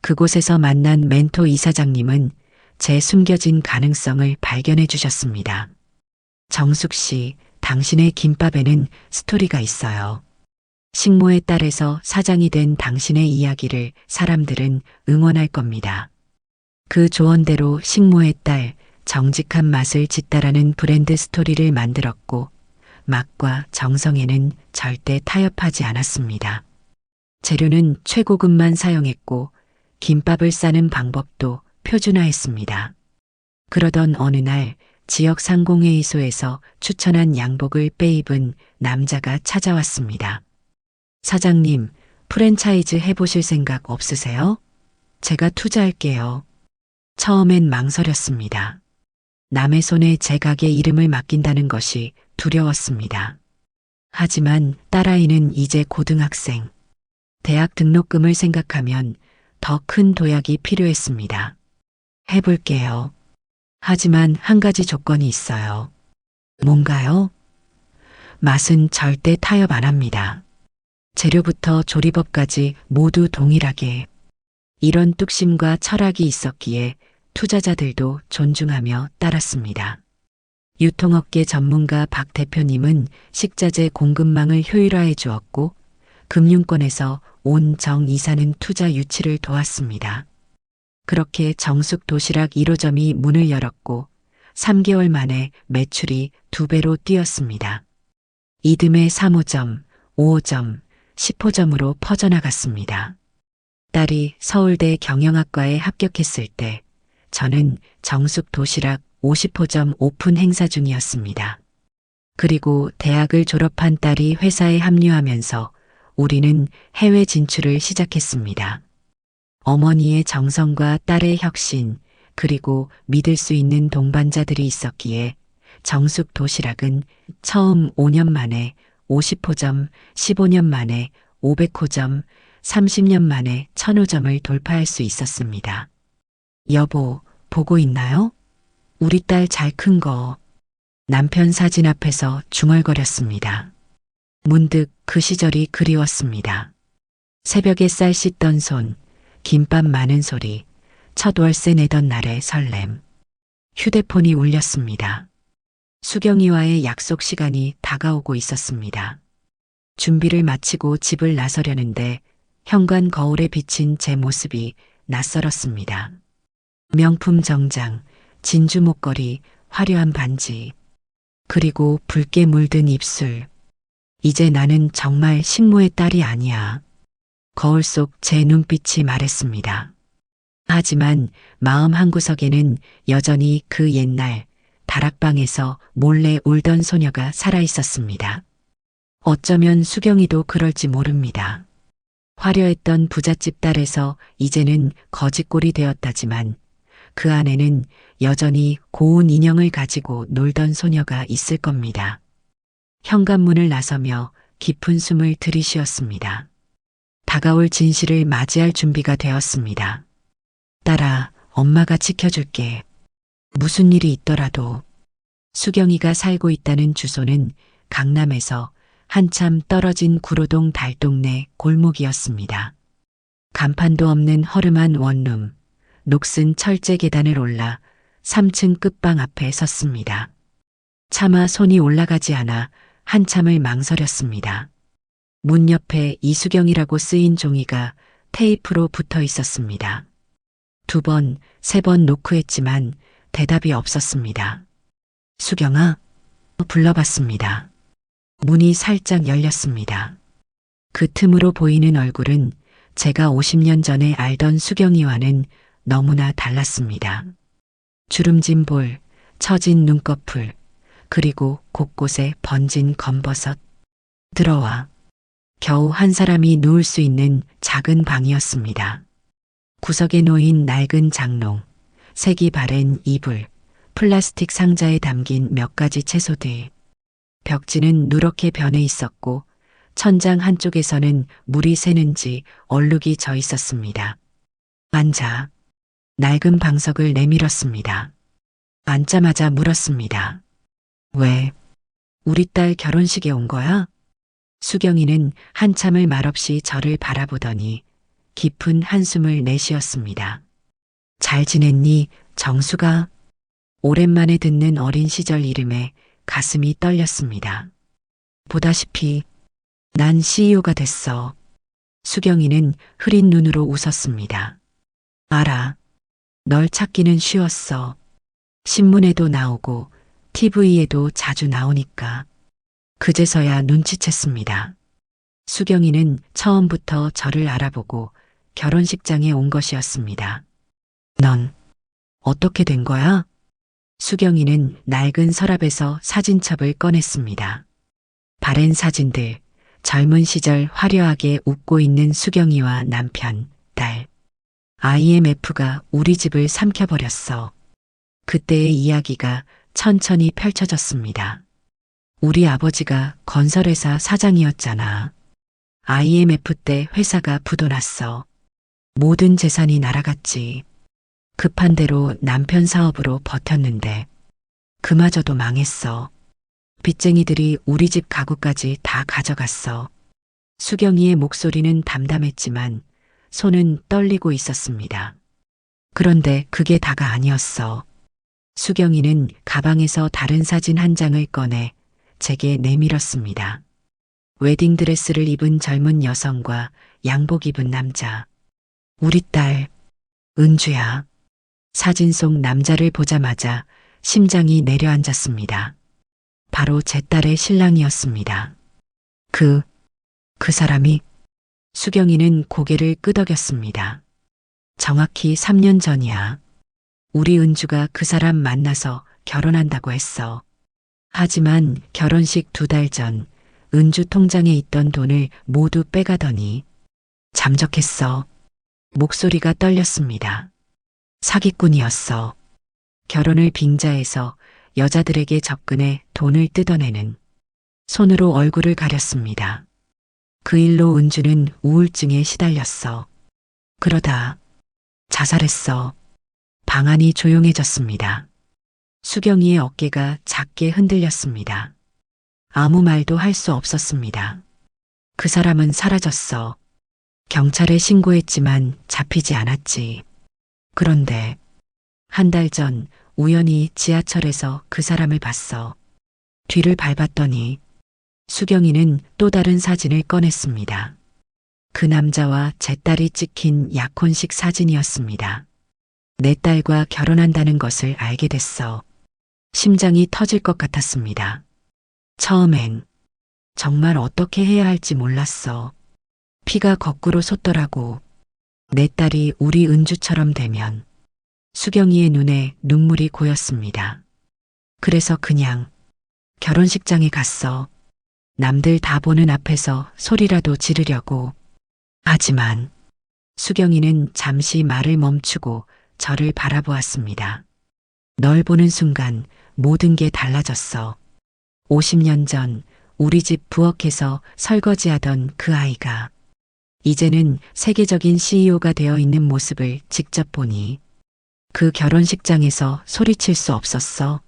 그곳에서 만난 멘토 이사장님은 제 숨겨진 가능성을 발견해 주셨습니다. 정숙 씨, 당신의 김밥에는 스토리가 있어요. 식모의 딸에서 사장이 된 당신의 이야기를 사람들은 응원할 겁니다. 그 조언대로 식모의 딸, 정직한 맛을 짓다라는 브랜드 스토리를 만들었고 맛과 정성에는 절대 타협하지 않았습니다. 재료는 최고급만 사용했고 김밥을 싸는 방법도 표준화했습니다. 그러던 어느 날 지역 상공회의소에서 추천한 양복을 빼입은 남자가 찾아왔습니다. 사장님, 프랜차이즈 해보실 생각 없으세요? 제가 투자할게요. 처음엔 망설였습니다. 남의 손에 제 가게 이름을 맡긴다는 것이 두려웠습니다. 하지만 딸아이는 이제 고등학생. 대학 등록금을 생각하면 더 큰 도약이 필요했습니다. 해볼게요. 하지만 한 가지 조건이 있어요. 뭔가요? 맛은 절대 타협 안 합니다. 재료부터 조리법까지 모두 동일하게. 이런 뚝심과 철학이 있었기에 투자자들도 존중하며 따랐습니다. 유통업계 전문가 박 대표님은 식자재 공급망을 효율화해 주었고 금융권에서 온 정 이사는 투자 유치를 도왔습니다. 그렇게 정숙 도시락 1호점이 문을 열었고 3개월 만에 매출이 2배로 뛰었습니다. 이듬해 3호점, 5호점, 10호점으로 퍼져나갔습니다. 딸이 서울대 경영학과에 합격했을 때 저는 정숙 도시락 50호점 오픈 행사 중이었습니다. 그리고 대학을 졸업한 딸이 회사에 합류하면서 우리는 해외 진출을 시작했습니다. 어머니의 정성과 딸의 혁신, 그리고 믿을 수 있는 동반자들이 있었기에 정숙 도시락은 처음 5년 만에 50호점, 15년 만에 500호점, 30년 만에 1000호점을 돌파할 수 있었습니다. 여보, 보고 있나요? 우리 딸 잘 큰 거. 남편 사진 앞에서 중얼거렸습니다. 문득 그 시절이 그리웠습니다. 새벽에 쌀 씻던 손, 김밥 마는 소리, 첫 월세 내던 날의 설렘. 휴대폰이 울렸습니다. 수경이와의 약속 시간이 다가오고 있었습니다. 준비를 마치고 집을 나서려는데 현관 거울에 비친 제 모습이 낯설었습니다. 명품 정장, 진주 목걸이, 화려한 반지, 그리고 붉게 물든 입술. 이제 나는 정말 식모의 딸이 아니야. 거울 속 제 눈빛이 말했습니다. 하지만 마음 한구석에는 여전히 그 옛날 다락방에서 몰래 울던 소녀가 살아 있었습니다. 어쩌면 수경이도 그럴지 모릅니다. 화려했던 부잣집 딸에서 이제는 거지꼴이 되었다지만 그 안에는 여전히 고운 인형을 가지고 놀던 소녀가 있을 겁니다. 현관문을 나서며 깊은 숨을 들이쉬었습니다. 다가올 진실을 맞이할 준비가 되었습니다. 딸아, 엄마가 지켜줄게. 무슨 일이 있더라도. 수경이가 살고 있다는 주소는 강남에서 한참 떨어진 구로동 달동네 골목이었습니다. 간판도 없는 허름한 원룸, 녹슨 철제 계단을 올라 3층 끝방 앞에 섰습니다. 차마 손이 올라가지 않아 한참을 망설였습니다. 문 옆에 이수경이라고 쓰인 종이가 테이프로 붙어 있었습니다. 2번, 3번 노크했지만 대답이 없었습니다. 수경아? 불러봤습니다. 문이 살짝 열렸습니다. 그 틈으로 보이는 얼굴은 제가 50년 전에 알던 수경이와는 너무나 달랐습니다. 주름진 볼, 처진 눈꺼풀, 그리고 곳곳에 번진 검버섯. 들어와. 겨우 한 사람이 누울 수 있는 작은 방이었습니다. 구석에 놓인 낡은 장롱, 색이 바랜 이불, 플라스틱 상자에 담긴 몇 가지 채소들. 벽지는 누렇게 변해 있었고 천장 한쪽에서는 물이 새는지 얼룩이 져 있었습니다. 앉아. 낡은 방석을 내밀었습니다. 앉자마자 물었습니다. 왜? 우리 딸 결혼식에 온 거야? 수경이는 한참을 말없이 저를 바라보더니 깊은 한숨을 내쉬었습니다. 잘 지냈니, 정수가? 오랜만에 듣는 어린 시절 이름에 가슴이 떨렸습니다. 보다시피 난 CEO가 됐어. 수경이는 흐린 눈으로 웃었습니다. 알아. 널 찾기는 쉬웠어. 신문에도 나오고 TV에도 자주 나오니까. 그제서야 눈치챘습니다. 수경이는 처음부터 저를 알아보고 결혼식장에 온 것이었습니다. 넌 어떻게 된 거야? 수경이는 낡은 서랍에서 사진첩을 꺼냈습니다. 바랜 사진들, 젊은 시절 화려하게 웃고 있는 수경이와 남편, 딸. IMF가 우리 집을 삼켜버렸어. 그때의 이야기가 천천히 펼쳐졌습니다. 우리 아버지가 건설회사 사장이었잖아. IMF 때 회사가 부도났어. 모든 재산이 날아갔지. 급한 대로 남편 사업으로 버텼는데 그마저도 망했어. 빚쟁이들이 우리 집 가구까지 다 가져갔어. 수경이의 목소리는 담담했지만 손은 떨리고 있었습니다. 그런데 그게 다가 아니었어. 수경이는 가방에서 다른 사진 한 장을 꺼내 제게 내밀었습니다. 웨딩드레스를 입은 젊은 여성과 양복 입은 남자. 우리 딸, 은주야. 사진 속 남자를 보자마자 심장이 내려앉았습니다. 바로 제 딸의 신랑이었습니다. 그 사람이? 수경이는 고개를 끄덕였습니다. 정확히 3년 전이야. 우리 은주가 그 사람 만나서 결혼한다고 했어. 하지만 결혼식 2달 전 은주 통장에 있던 돈을 모두 빼가더니 잠적했어. 목소리가 떨렸습니다. 사기꾼이었어. 결혼을 빙자해서 여자들에게 접근해 돈을 뜯어내는. 손으로 얼굴을 가렸습니다. 그 일로 은주는 우울증에 시달렸어. 그러다 자살했어. 방안이 조용해졌습니다. 수경이의 어깨가 작게 흔들렸습니다. 아무 말도 할 수 없었습니다. 그 사람은 사라졌어. 경찰에 신고했지만 잡히지 않았지. 그런데 한 달 전 우연히 지하철에서 그 사람을 봤어. 뒤를 밟았더니 수경이는 또 다른 사진을 꺼냈습니다. 그 남자와 제 딸이 찍힌 약혼식 사진이었습니다. 내 딸과 결혼한다는 것을 알게 됐어. 심장이 터질 것 같았습니다. 처음엔 정말 어떻게 해야 할지 몰랐어. 피가 거꾸로 솟더라고. 내 딸이 우리 은주처럼 되면. 수경이의 눈에 눈물이 고였습니다. 그래서 그냥 결혼식장에 갔어. 남들 다 보는 앞에서 소리라도 지르려고. 하지만 수경이는 잠시 말을 멈추고 저를 바라보았습니다. 널 보는 순간 모든 게 달라졌어. 50년 전 우리 집 부엌에서 설거지하던 그 아이가 이제는 세계적인 CEO가 되어 있는 모습을 직접 보니 그 결혼식장에서 소리칠 수 없었어.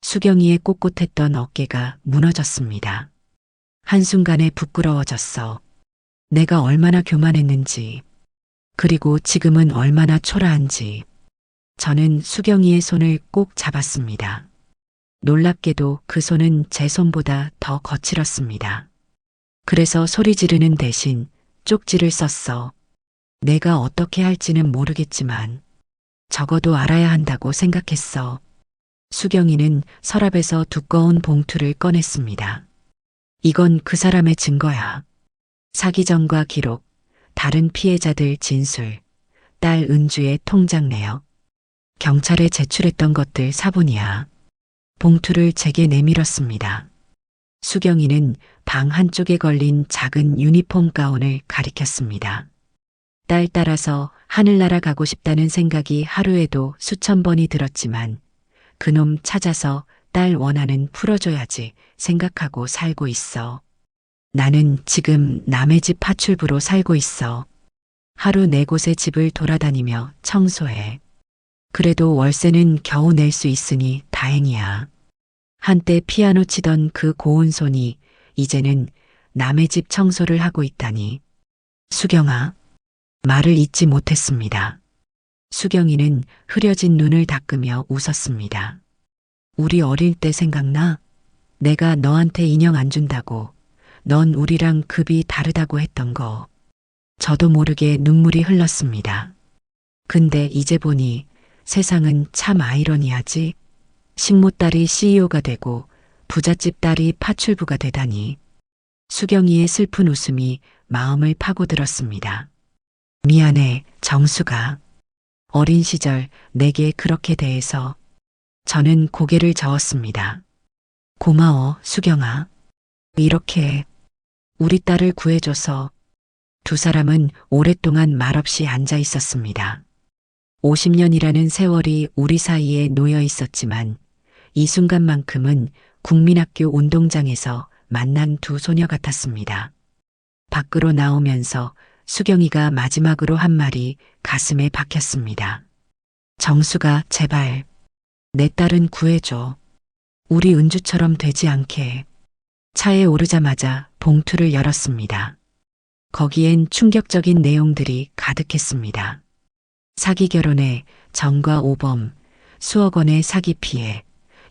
수경이의 꼿꼿했던 어깨가 무너졌습니다. 한순간에 부끄러워졌어. 내가 얼마나 교만했는지, 그리고 지금은 얼마나 초라한지. 저는 수경이의 손을 꼭 잡았습니다. 놀랍게도 그 손은 제 손보다 더 거칠었습니다. 그래서 소리 지르는 대신 쪽지를 썼어. 내가 어떻게 할지는 모르겠지만 적어도 알아야 한다고 생각했어. 수경이는 서랍에서 두꺼운 봉투를 꺼냈습니다. 이건 그 사람의 증거야. 사기 전과 기록, 다른 피해자들 진술, 딸 은주의 통장 내역, 경찰에 제출했던 것들 사본이야. 봉투를 제게 내밀었습니다. 수경이는 방 한쪽에 걸린 작은 유니폼 가운을 가리켰습니다. 딸 따라서 하늘나라 가고 싶다는 생각이 하루에도 수천 번이 들었지만 그놈 찾아서 딸 원하는 풀어줘야지 생각하고 살고 있어. 나는 지금 남의 집 파출부로 살고 있어. 하루 네 곳의 집을 돌아다니며 청소해. 그래도 월세는 겨우 낼 수 있으니 다행이야. 한때 피아노 치던 그 고운 손이 이제는 남의 집 청소를 하고 있다니. 수경아, 말을 잇지 못했습니다. 수경이는 흐려진 눈을 닦으며 웃었습니다. 우리 어릴 때 생각나? 내가 너한테 인형 안 준다고, 넌 우리랑 급이 다르다고 했던 거. 저도 모르게 눈물이 흘렀습니다. 근데 이제 보니 세상은 참 아이러니하지. 식모딸이 CEO가 되고 부잣집 딸이 파출부가 되다니. 수경이의 슬픈 웃음이 마음을 파고들었습니다. 미안해, 정수가. 어린 시절 내게 그렇게 대해서. 저는 고개를 저었습니다. 고마워, 수경아. 이렇게 우리 딸을 구해줘서. 두 사람은 오랫동안 말없이 앉아 있었습니다. 50년이라는 세월이 우리 사이에 놓여 있었지만 이 순간만큼은 국민학교 운동장에서 만난 두 소녀 같았습니다. 밖으로 나오면서 수경이가 마지막으로 한 말이 가슴에 박혔습니다. 정수가 제발 내 딸은 구해줘. 우리 은주처럼 되지 않게. 차에 오르자마자 봉투를 열었습니다. 거기엔 충격적인 내용들이 가득했습니다. 사기 결혼에 전과 오범, 수억 원의 사기 피해,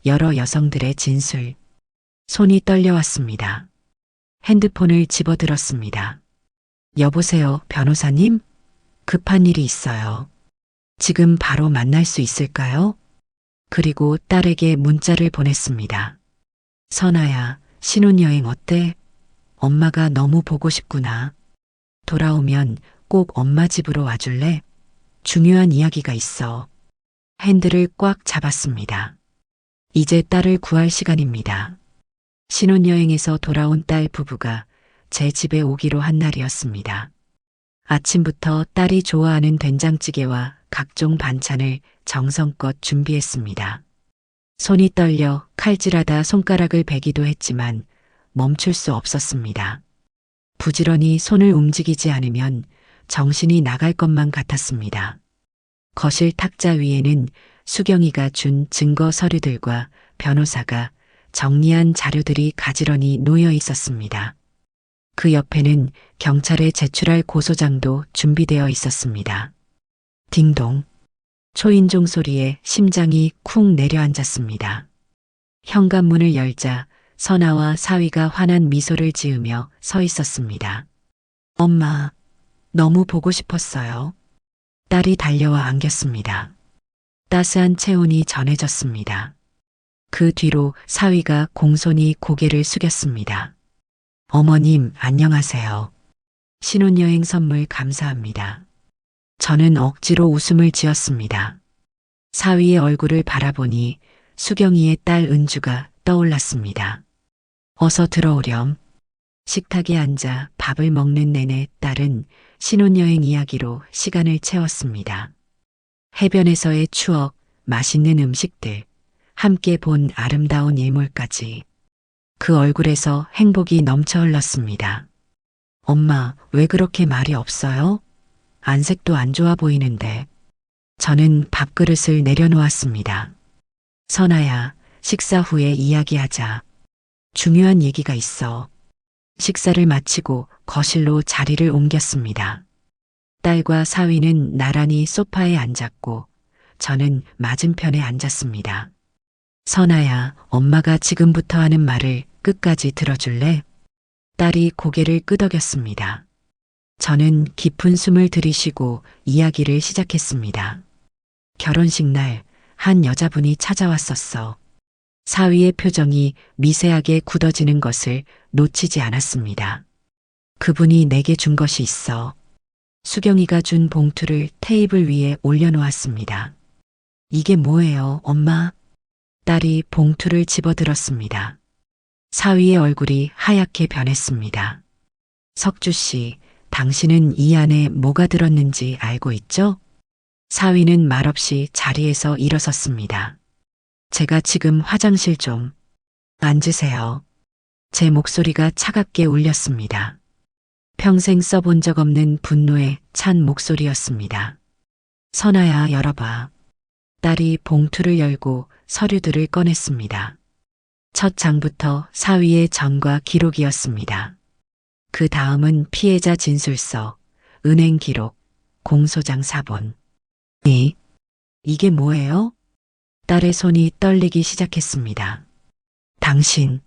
여러 여성들의 진술. 손이 떨려왔습니다. 핸드폰을 집어들었습니다. 여보세요, 변호사님? 급한 일이 있어요. 지금 바로 만날 수 있을까요? 그리고 딸에게 문자를 보냈습니다. 선아야, 신혼여행 어때? 엄마가 너무 보고 싶구나. 돌아오면 꼭 엄마 집으로 와줄래? 중요한 이야기가 있어. 핸들을 꽉 잡았습니다. 이제 딸을 구할 시간입니다. 신혼여행에서 돌아온 딸 부부가 제 집에 오기로 한 날이었습니다. 아침부터 딸이 좋아하는 된장찌개와 각종 반찬을 정성껏 준비했습니다. 손이 떨려 칼질하다 손가락을 베기도 했지만 멈출 수 없었습니다. 부지런히 손을 움직이지 않으면 정신이 나갈 것만 같았습니다. 거실 탁자 위에는 수경이가 준 증거 서류들과 변호사가 정리한 자료들이 가지런히 놓여 있었습니다. 그 옆에는 경찰에 제출할 고소장도 준비되어 있었습니다. 딩동. 초인종 소리에 심장이 쿵 내려앉았습니다. 현관문을 열자 선아와 사위가 환한 미소를 지으며 서 있었습니다. 엄마, 너무 보고 싶었어요. 딸이 달려와 안겼습니다. 따스한 체온이 전해졌습니다. 그 뒤로 사위가 공손히 고개를 숙였습니다. 어머님, 안녕하세요. 신혼여행 선물 감사합니다. 저는 억지로 웃음을 지었습니다. 사위의 얼굴을 바라보니 수경이의 딸 은주가 떠올랐습니다. 어서 들어오렴. 식탁에 앉아 밥을 먹는 내내 딸은 신혼여행 이야기로 시간을 채웠습니다. 해변에서의 추억, 맛있는 음식들, 함께 본 아름다운 예물까지. 그 얼굴에서 행복이 넘쳐 흘렀습니다. 엄마, 왜 그렇게 말이 없어요? 안색도 안 좋아 보이는데. 저는 밥그릇을 내려놓았습니다. 선아야, 식사 후에 이야기하자. 중요한 얘기가 있어. 식사를 마치고 거실로 자리를 옮겼습니다. 딸과 사위는 나란히 소파에 앉았고 저는 맞은편에 앉았습니다. 선아야, 엄마가 지금부터 하는 말을 끝까지 들어줄래? 딸이 고개를 끄덕였습니다. 저는 깊은 숨을 들이쉬고 이야기를 시작했습니다. 결혼식 날 한 여자분이 찾아왔었어. 사위의 표정이 미세하게 굳어지는 것을 놓치지 않았습니다. 그분이 내게 준 것이 있어. 수경이가 준 봉투를 테이블 위에 올려놓았습니다. 이게 뭐예요, 엄마? 딸이 봉투를 집어들었습니다. 사위의 얼굴이 하얗게 변했습니다. 석주 씨, 당신은 이 안에 뭐가 들었는지 알고 있죠? 사위는 말없이 자리에서 일어섰습니다. 제가 지금 화장실 좀. 앉으세요. 제 목소리가 차갑게 울렸습니다. 평생 써본 적 없는 분노에 찬 목소리였습니다. 선아야, 열어봐. 딸이 봉투를 열고 서류들을 꺼냈습니다. 첫 장부터 사위의 전과 기록이었습니다. 그 다음은 피해자 진술서, 은행 기록, 공소장 사본. 이게 뭐예요? 딸의 손이 떨리기 시작했습니다. 당신,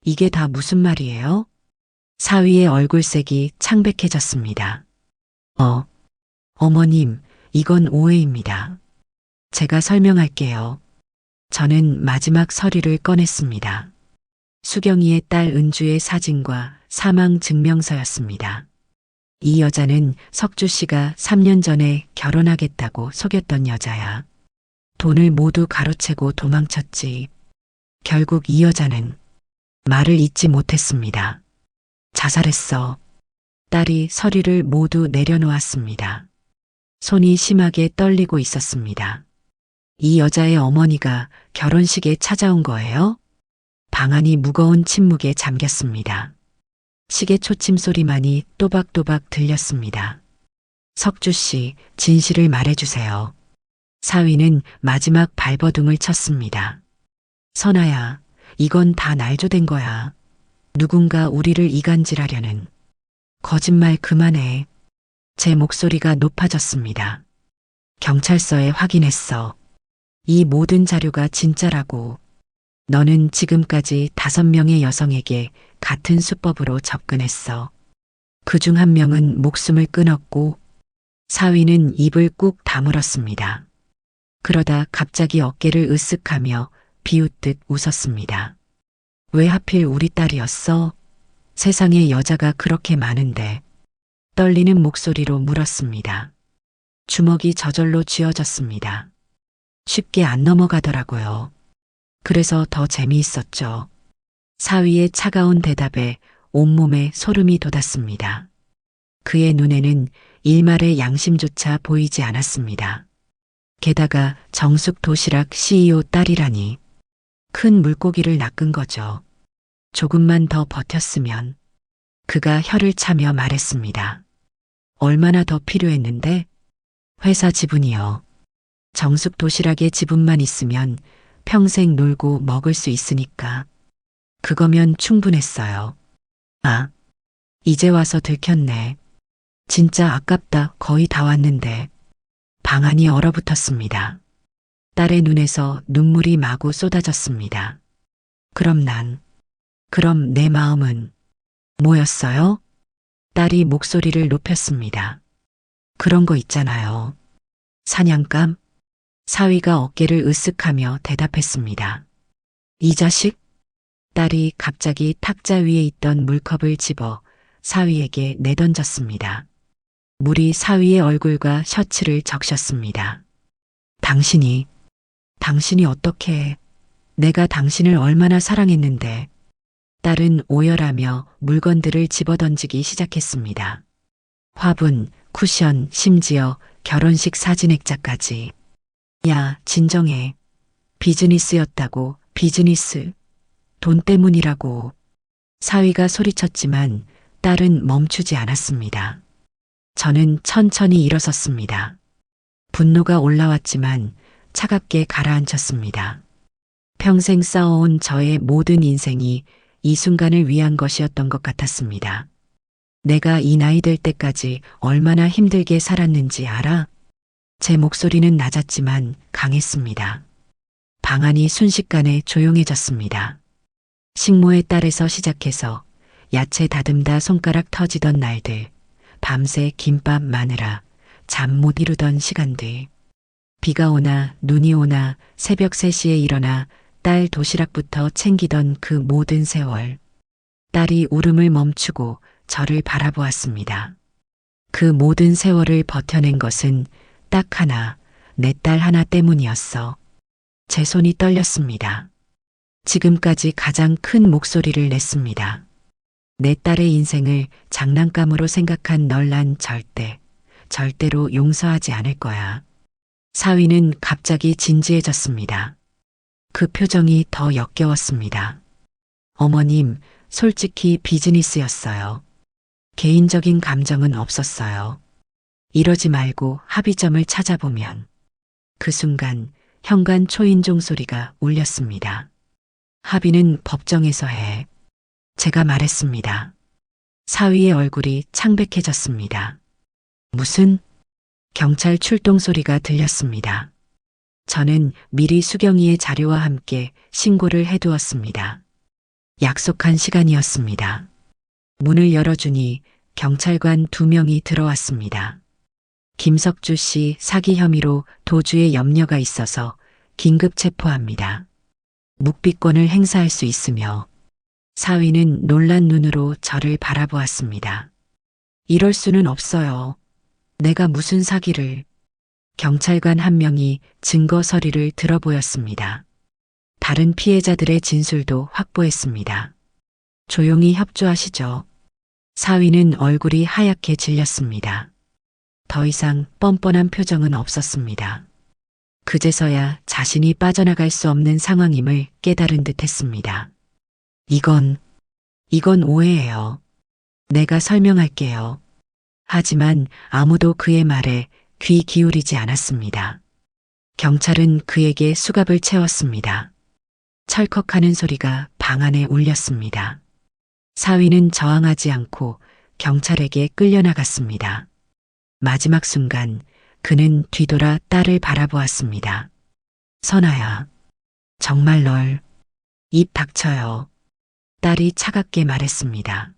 이게 다 무슨 말이에요? 사위의 얼굴색이 창백해졌습니다. 어머님, 이건 오해입니다. 제가 설명할게요. 저는 마지막 서류를 꺼냈습니다. 수경이의 딸 은주의 사진과 사망 증명서였습니다. 이 여자는 석주 씨가 3년 전에 결혼하겠다고 속였던 여자야. 돈을 모두 가로채고 도망쳤지. 결국 이 여자는 말을 잇지 못했습니다. 자살했어. 딸이 서류를 모두 내려놓았습니다. 손이 심하게 떨리고 있었습니다. 이 여자의 어머니가 결혼식에 찾아온 거예요? 방 안이 무거운 침묵에 잠겼습니다. 시계 초침 소리만이 또박또박 들렸습니다. 석주 씨, 진실을 말해주세요. 사위는 마지막 발버둥을 쳤습니다. 선아야, 이건 다 날조된 거야. 누군가 우리를 이간질하려는. 거짓말 그만해. 제 목소리가 높아졌습니다. 경찰서에 확인했어. 이 모든 자료가 진짜라고. 너는 지금까지 5명의 여성에게 같은 수법으로 접근했어. 그중 1명은 목숨을 끊었고 사위는 입을 꾹 다물었습니다. 그러다 갑자기 어깨를 으쓱하며 비웃듯 웃었습니다. 왜 하필 우리 딸이었어? 세상에 여자가 그렇게 많은데. 떨리는 목소리로 물었습니다. 주먹이 저절로 쥐어졌습니다. 쉽게 안 넘어가더라고요. 그래서 더 재미있었죠. 사위의 차가운 대답에 온몸에 소름이 돋았습니다. 그의 눈에는 일말의 양심조차 보이지 않았습니다. 게다가 정숙 도시락 CEO 딸이라니. 큰 물고기를 낚은 거죠. 조금만 더 버텼으면. 그가 혀를 차며 말했습니다. 얼마나 더 필요했는데? 회사 지분이요. 정숙 도시락에 지분만 있으면 평생 놀고 먹을 수 있으니까. 그거면 충분했어요. 아, 이제 와서 들켰네. 진짜 아깝다. 거의 다 왔는데. 방안이 얼어붙었습니다. 딸의 눈에서 눈물이 마구 쏟아졌습니다. 그럼 내 마음은 뭐였어요? 딸이 목소리를 높였습니다. 그런 거 있잖아요. 사냥감? 사위가 어깨를 으쓱하며 대답했습니다. 이 자식? 딸이 갑자기 탁자 위에 있던 물컵을 집어 사위에게 내던졌습니다. 물이 사위의 얼굴과 셔츠를 적셨습니다. 당신이 어떻게 해? 내가 당신을 얼마나 사랑했는데. 딸은 오열하며 물건들을 집어던지기 시작했습니다. 화분, 쿠션, 심지어 결혼식 사진액자까지. 야, 진정해. 비즈니스였다고, 비즈니스. 돈 때문이라고. 사위가 소리쳤지만 딸은 멈추지 않았습니다. 저는 천천히 일어섰습니다. 분노가 올라왔지만 차갑게 가라앉혔습니다. 평생 쌓아온 저의 모든 인생이 이 순간을 위한 것이었던 것 같았습니다. 내가 이 나이 될 때까지 얼마나 힘들게 살았는지 알아? 제 목소리는 낮았지만 강했습니다. 방안이 순식간에 조용해졌습니다. 식모의 딸에서 시작해서 야채 다듬다 손가락 터지던 날들, 밤새 김밥 마느라 잠 못 이루던 시간들, 비가 오나 눈이 오나 새벽 3시에 일어나 딸 도시락부터 챙기던 그 모든 세월. 딸이 울음을 멈추고 저를 바라보았습니다. 그 모든 세월을 버텨낸 것은 딱 하나, 내 딸 하나 때문이었어. 제 손이 떨렸습니다. 지금까지 가장 큰 목소리를 냈습니다. 내 딸의 인생을 장난감으로 생각한 널 난 절대로 용서하지 않을 거야. 사위는 갑자기 진지해졌습니다. 그 표정이 더 역겨웠습니다. 어머님, 솔직히 비즈니스였어요. 개인적인 감정은 없었어요. 이러지 말고 합의점을 찾아보면. 그 순간 현관 초인종 소리가 울렸습니다. 합의는 법정에서 해. 제가 말했습니다. 사위의 얼굴이 창백해졌습니다. 무슨? 경찰 출동 소리가 들렸습니다. 저는 미리 수경이의 자료와 함께 신고를 해두었습니다. 약속한 시간이었습니다. 문을 열어주니 경찰관 2명이 들어왔습니다. 김석주 씨 사기 혐의로 도주에 염려가 있어서 긴급 체포합니다. 묵비권을 행사할 수 있으며. 사위는 놀란 눈으로 저를 바라보았습니다. 이럴 수는 없어요. 내가 무슨 사기를. 경찰관 1명이 증거 서류를 들어보였습니다. 다른 피해자들의 진술도 확보했습니다. 조용히 협조하시죠. 사위는 얼굴이 하얗게 질렸습니다. 더 이상 뻔뻔한 표정은 없었습니다. 그제서야 자신이 빠져나갈 수 없는 상황임을 깨달은 듯 했습니다. 이건 오해예요. 내가 설명할게요. 하지만 아무도 그의 말에 귀 기울이지 않았습니다. 경찰은 그에게 수갑을 채웠습니다. 철컥하는 소리가 방 안에 울렸습니다. 사위는 저항하지 않고 경찰에게 끌려나갔습니다. 마지막 순간 그는 뒤돌아 딸을 바라보았습니다. 선아야, 정말 널. 입 닥쳐요. 딸이 차갑게 말했습니다.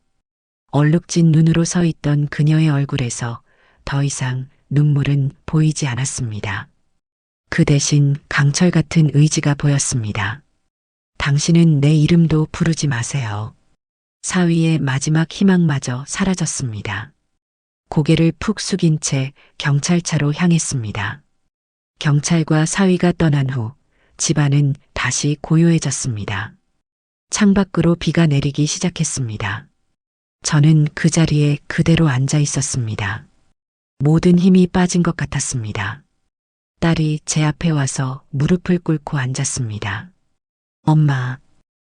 얼룩진 눈으로 서 있던 그녀의 얼굴에서 더 이상 눈물은 보이지 않았습니다. 그 대신 강철 같은 의지가 보였습니다. 당신은 내 이름도 부르지 마세요. 사위의 마지막 희망마저 사라졌습니다. 고개를 푹 숙인 채 경찰차로 향했습니다. 경찰과 사위가 떠난 후 집안은 다시 고요해졌습니다. 창밖으로 비가 내리기 시작했습니다. 저는 그 자리에 그대로 앉아 있었습니다. 모든 힘이 빠진 것 같았습니다. 딸이 제 앞에 와서 무릎을 꿇고 앉았습니다. 엄마,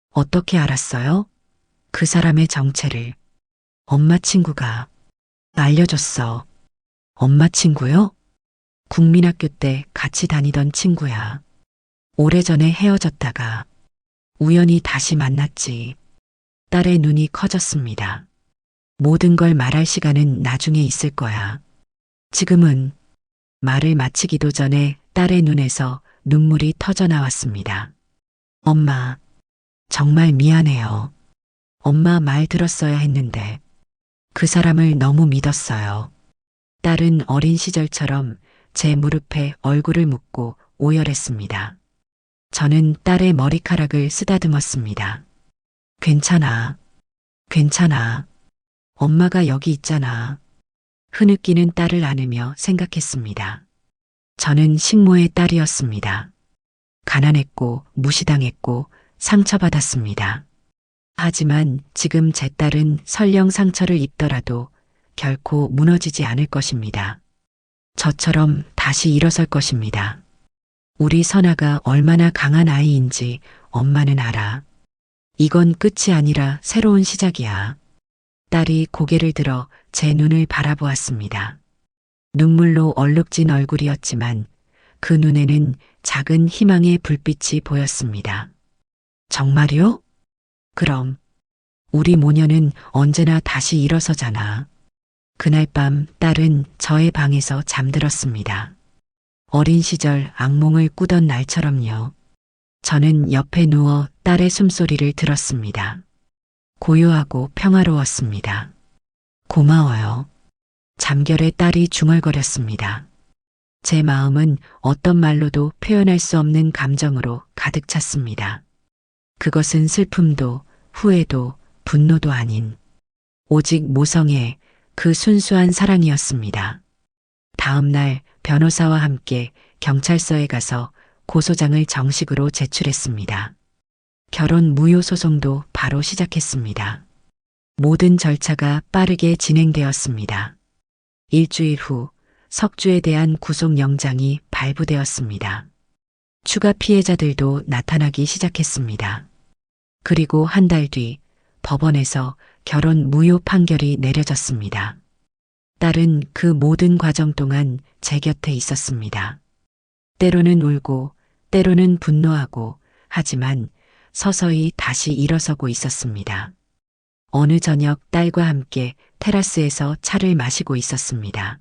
어떻게 알았어요? 그 사람의 정체를. 엄마 친구가 알려줬어. 엄마 친구요? 국민학교 때 같이 다니던 친구야. 오래전에 헤어졌다가 우연히 다시 만났지. 딸의 눈이 커졌습니다. 모든 걸 말할 시간은 나중에 있을 거야. 지금은 말을 마치기도 전에 딸의 눈에서 눈물이 터져 나왔습니다. 엄마, 정말 미안해요. 엄마 말 들었어야 했는데 그 사람을 너무 믿었어요. 딸은 어린 시절처럼 제 무릎에 얼굴을 묻고 오열했습니다. 저는 딸의 머리카락을 쓰다듬었습니다. 괜찮아. 괜찮아. 엄마가 여기 있잖아. 흐느끼는 딸을 안으며 생각했습니다. 저는 식모의 딸이었습니다. 가난했고 무시당했고 상처받았습니다. 하지만 지금 제 딸은 설령 상처를 입더라도 결코 무너지지 않을 것입니다. 저처럼 다시 일어설 것입니다. 우리 선아가 얼마나 강한 아이인지 엄마는 알아. 이건 끝이 아니라 새로운 시작이야. 딸이 고개를 들어 제 눈을 바라보았습니다. 눈물로 얼룩진 얼굴이었지만 그 눈에는 작은 희망의 불빛이 보였습니다. 정말요? 그럼 우리 모녀는 언제나 다시 일어서잖아. 그날 밤 딸은 저의 방에서 잠들었습니다. 어린 시절 악몽을 꾸던 날처럼요. 저는 옆에 누워 딸의 숨소리를 들었습니다. 고요하고 평화로웠습니다. 고마워요. 잠결에 딸이 중얼거렸습니다. 제 마음은 어떤 말로도 표현할 수 없는 감정으로 가득 찼습니다. 그것은 슬픔도 후회도 분노도 아닌 오직 모성의 그 순수한 사랑이었습니다. 다음 날 변호사와 함께 경찰서에 가서 고소장을 정식으로 제출했습니다. 결혼 무효 소송도 바로 시작했습니다. 모든 절차가 빠르게 진행되었습니다. 일주일 후 석주에 대한 구속영장이 발부되었습니다. 추가 피해자들도 나타나기 시작했습니다. 그리고 한 달 뒤 법원에서 결혼 무효 판결이 내려졌습니다. 딸은 그 모든 과정 동안 제 곁에 있었습니다. 때로는 울고 때로는 분노하고 하지만 서서히 다시 일어서고 있었습니다. 어느 저녁 딸과 함께 테라스에서 차를 마시고 있었습니다.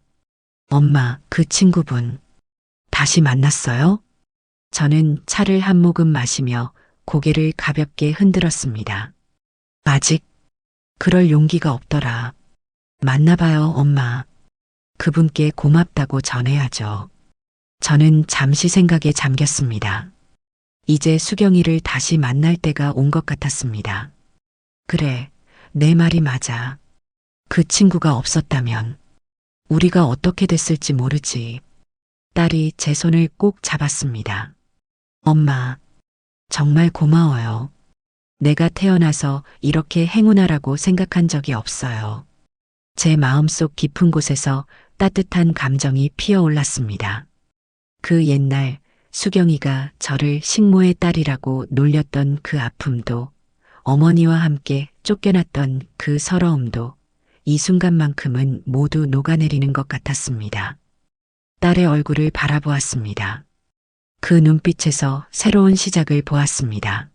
엄마, 그 친구분 다시 만났어요? 저는 차를 한 모금 마시며 고개를 가볍게 흔들었습니다. 아직 그럴 용기가 없더라. 만나봐요, 엄마. 그분께 고맙다고 전해야죠. 저는 잠시 생각에 잠겼습니다. 이제 수경이를 다시 만날 때가 온 것 같았습니다. 그래, 내 말이 맞아. 그 친구가 없었다면 우리가 어떻게 됐을지 모르지. 딸이 제 손을 꼭 잡았습니다. 엄마, 정말 고마워요. 내가 태어나서 이렇게 행운아라고 생각한 적이 없어요. 제 마음속 깊은 곳에서 따뜻한 감정이 피어올랐습니다. 그 옛날 수경이가 저를 식모의 딸이라고 놀렸던 그 아픔도 어머니와 함께 쫓겨났던 그 서러움도 이 순간만큼은 모두 녹아내리는 것 같았습니다. 딸의 얼굴을 바라보았습니다. 그 눈빛에서 새로운 시작을 보았습니다.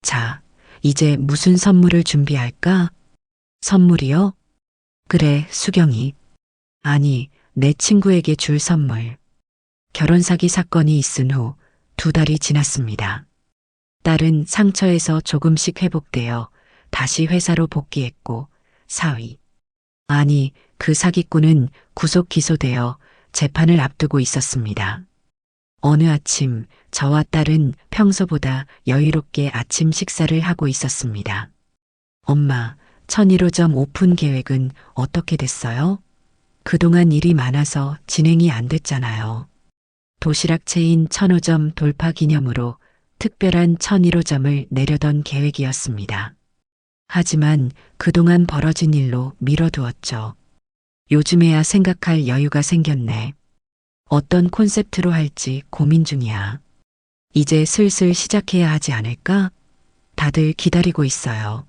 자, 이제 무슨 선물을 준비할까? 선물이요? 그래, 수경이. 아니, 내 친구에게 줄 선물. 결혼 사기 사건이 있은 후 2달이 지났습니다. 딸은 상처에서 조금씩 회복되어 다시 회사로 복귀했고 사위. 아니, 그 사기꾼은 구속 기소되어 재판을 앞두고 있었습니다. 어느 아침 저와 딸은 평소보다 여유롭게 아침 식사를 하고 있었습니다. 엄마, 1001호점 오픈 계획은 어떻게 됐어요? 그동안 일이 많아서 진행이 안 됐잖아요. 도시락 체인 1005점 돌파 기념으로 특별한 1001호점을 내려던 계획이었습니다. 하지만 그동안 벌어진 일로 미뤄두었죠. 요즘에야 생각할 여유가 생겼네. 어떤 콘셉트로 할지 고민 중이야. 이제 슬슬 시작해야 하지 않을까? 다들 기다리고 있어요.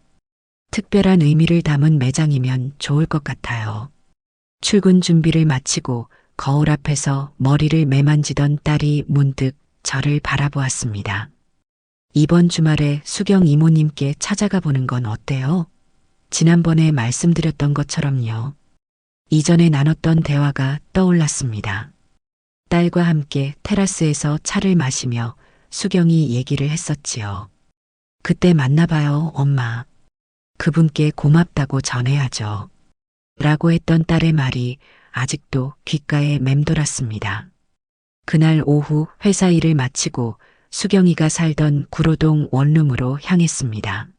특별한 의미를 담은 매장이면 좋을 것 같아요. 출근 준비를 마치고 거울 앞에서 머리를 매만지던 딸이 문득 저를 바라보았습니다. 이번 주말에 수경 이모님께 찾아가 보는 건 어때요? 지난번에 말씀드렸던 것처럼요. 이전에 나눴던 대화가 떠올랐습니다. 딸과 함께 테라스에서 차를 마시며 수경이 얘기를 했었지요. 그때 만나봐요, 엄마. 그분께 고맙다고 전해야죠. 라고 했던 딸의 말이 아직도 귓가에 맴돌았습니다. 그날 오후 회사 일을 마치고 수경이가 살던 구로동 원룸으로 향했습니다.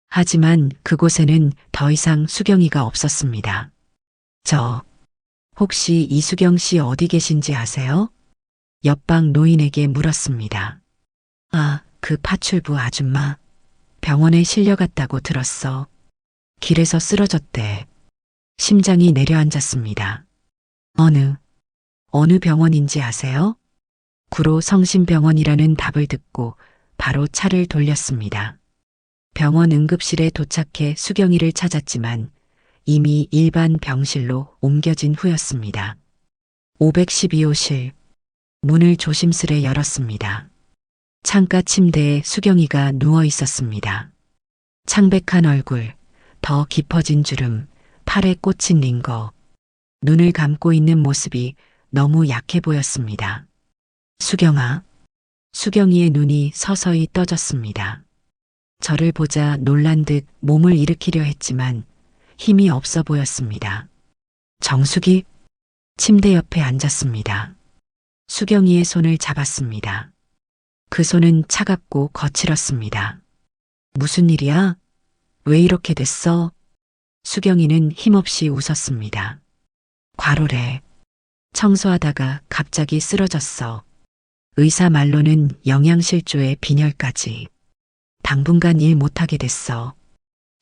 하지만 그곳에는 더 이상 수경이가 없었습니다. 혹시 이수경 씨 어디 계신지 아세요? 옆방 노인에게 물었습니다. 아, 그 파출부 아줌마. 병원에 실려갔다고 들었어. 길에서 쓰러졌대. 심장이 내려앉았습니다. 어느 병원인지 아세요? 구로 성심병원이라는 답을 듣고 바로 차를 돌렸습니다. 병원 응급실에 도착해 수경이를 찾았지만 이미 일반 병실로 옮겨진 후였습니다. 512호실. 문을 조심스레 열었습니다. 창가 침대에 수경이가 누워 있었습니다. 창백한 얼굴, 더 깊어진 주름, 팔에 꽂힌 링거, 눈을 감고 있는 모습이 너무 약해 보였습니다. 수경아. 수경이의 눈이 서서히 떠졌습니다. 저를 보자 놀란 듯 몸을 일으키려 했지만 힘이 없어 보였습니다. 정숙이 침대 옆에 앉았습니다. 수경이의 손을 잡았습니다. 그 손은 차갑고 거칠었습니다. 무슨 일이야? 왜 이렇게 됐어? 수경이는 힘없이 웃었습니다. 과로래. 청소하다가 갑자기 쓰러졌어. 의사 말로는 영양실조에 빈혈까지. 당분간 일 못하게 됐어.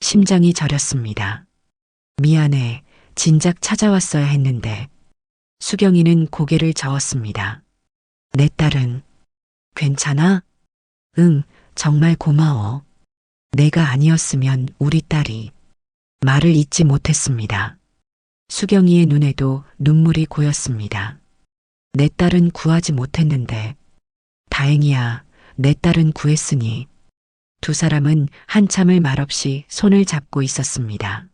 심장이 저렸습니다. 미안해. 진작 찾아왔어야 했는데. 수경이는 고개를 저었습니다. 내 딸은 괜찮아? 응, 정말 고마워. 내가 아니었으면 우리 딸이. 말을 잇지 못했습니다. 수경이의 눈에도 눈물이 고였습니다. 내 딸은 구하지 못했는데. 다행이야. 내 딸은 구했으니. 두 사람은 한참을 말없이 손을 잡고 있었습니다.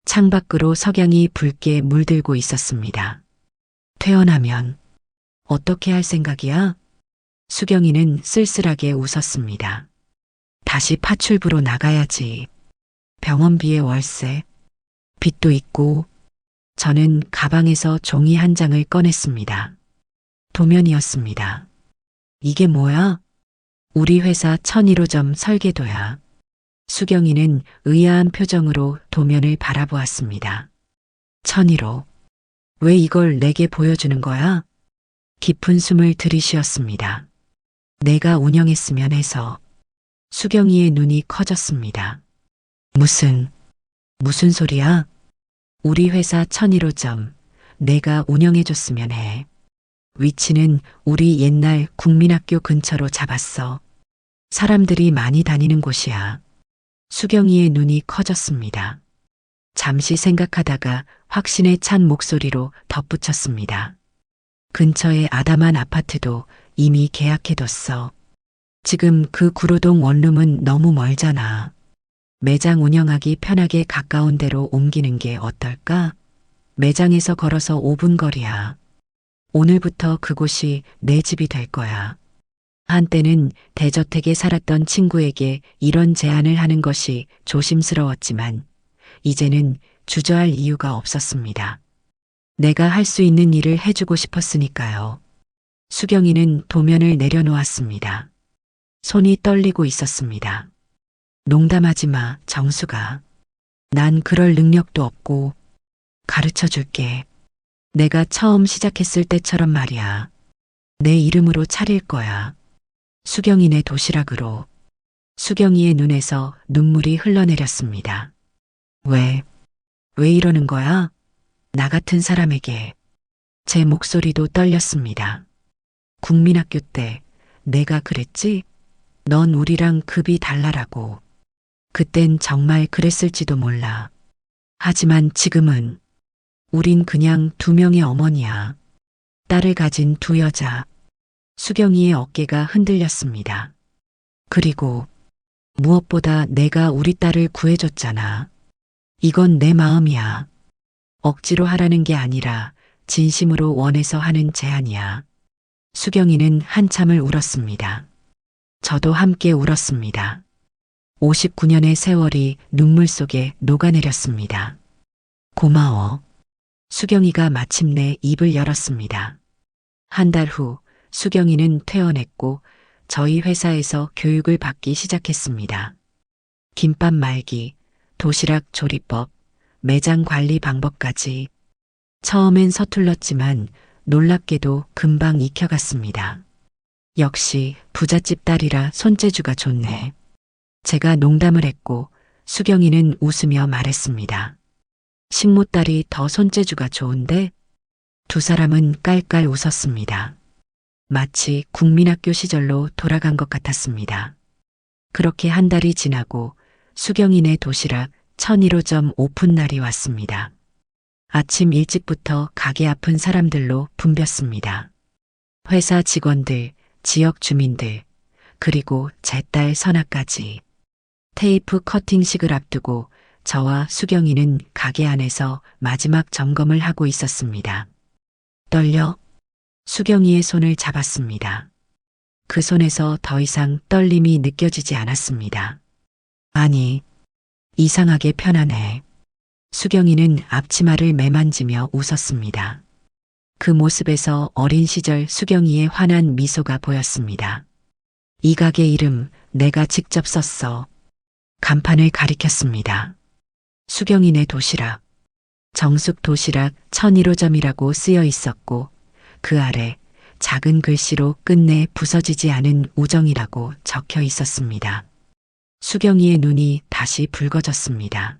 창밖으로 석양이 붉게 물들고 있었습니다. 퇴원하면 어떻게 할 생각이야? 수경이는 쓸쓸하게 웃었습니다. 다시 파출부로 나가야지. 병원비에 월세, 빚도 있고. 저는 가방에서 종이 한 장을 꺼냈습니다. 도면이었습니다. 이게 뭐야? 우리 회사 1001호점 설계도야. 수경이는 의아한 표정으로 도면을 바라보았습니다. 1001호. 왜 이걸 내게 보여주는 거야? 깊은 숨을 들이쉬었습니다. 내가 운영했으면 해서. 수경이의 눈이 커졌습니다. 무슨 소리야? 우리 회사 1001호점 내가 운영해줬으면 해. 위치는 우리 옛날 국민학교 근처로 잡았어. 사람들이 많이 다니는 곳이야. 수경이의 눈이 커졌습니다. 잠시 생각하다가 확신에 찬 목소리로 덧붙였습니다. 근처의 아담한 아파트도 이미 계약해뒀어. 지금 그 구로동 원룸은 너무 멀잖아. 매장 운영하기 편하게 가까운 데로 옮기는 게 어떨까? 매장에서 걸어서 5분 거리야. 오늘부터 그곳이 내 집이 될 거야. 한때는 대저택에 살았던 친구에게 이런 제안을 하는 것이 조심스러웠지만 이제는 주저할 이유가 없었습니다. 내가 할 수 있는 일을 해주고 싶었으니까요. 수경이는 도면을 내려놓았습니다. 손이 떨리고 있었습니다. 농담하지 마, 정수가. 난 그럴 능력도 없고. 가르쳐 줄게. 내가 처음 시작했을 때처럼 말이야. 내 이름으로 차릴 거야. 수경이네 도시락으로. 수경이의 눈에서 눈물이 흘러내렸습니다. 왜 이러는 거야? 나 같은 사람에게. 제 목소리도 떨렸습니다. 국민학교 때 내가 그랬지? 넌 우리랑 급이 달라라고. 그땐 정말 그랬을지도 몰라. 하지만 지금은 우린 그냥 두 명의 어머니야. 딸을 가진 두 여자. 수경이의 어깨가 흔들렸습니다. 그리고 무엇보다 내가 우리 딸을 구해줬잖아. 이건 내 마음이야. 억지로 하라는 게 아니라 진심으로 원해서 하는 제안이야. 수경이는 한참을 울었습니다. 저도 함께 울었습니다. 59년의 세월이 눈물 속에 녹아내렸습니다. 고마워. 수경이가 마침내 입을 열었습니다. 한 달 후 수경이는 퇴원했고 저희 회사에서 교육을 받기 시작했습니다. 김밥 말기, 도시락 조리법, 매장 관리 방법까지. 처음엔 서툴렀지만 놀랍게도 금방 익혀갔습니다. 역시 부잣집 딸이라 손재주가 좋네. 제가 농담을 했고 수경이는 웃으며 말했습니다. 식모딸이 더 손재주가 좋은데? 두 사람은 깔깔 웃었습니다. 마치 국민학교 시절로 돌아간 것 같았습니다. 그렇게 한 달이 지나고 수경이네 도시락 1001호점 오픈 날이 왔습니다. 아침 일찍부터 가게 앞은 사람들로 붐볐습니다. 회사 직원들, 지역 주민들, 그리고 제 딸 선아까지. 테이프 커팅식을 앞두고 저와 수경이는 가게 안에서 마지막 점검을 하고 있었습니다. 떨려? 수경이의 손을 잡았습니다. 그 손에서 더 이상 떨림이 느껴지지 않았습니다. 아니, 이상하게 편안해. 수경이는 앞치마를 매만지며 웃었습니다. 그 모습에서 어린 시절 수경이의 환한 미소가 보였습니다. 이 가게 이름 내가 직접 썼어. 간판을 가리켰습니다. 수경이네 도시락. 정숙 도시락 1001호점이라고 쓰여 있었고 그 아래 작은 글씨로 끝내 부서지지 않은 우정이라고 적혀 있었습니다. 수경이의 눈이 다시 붉어졌습니다.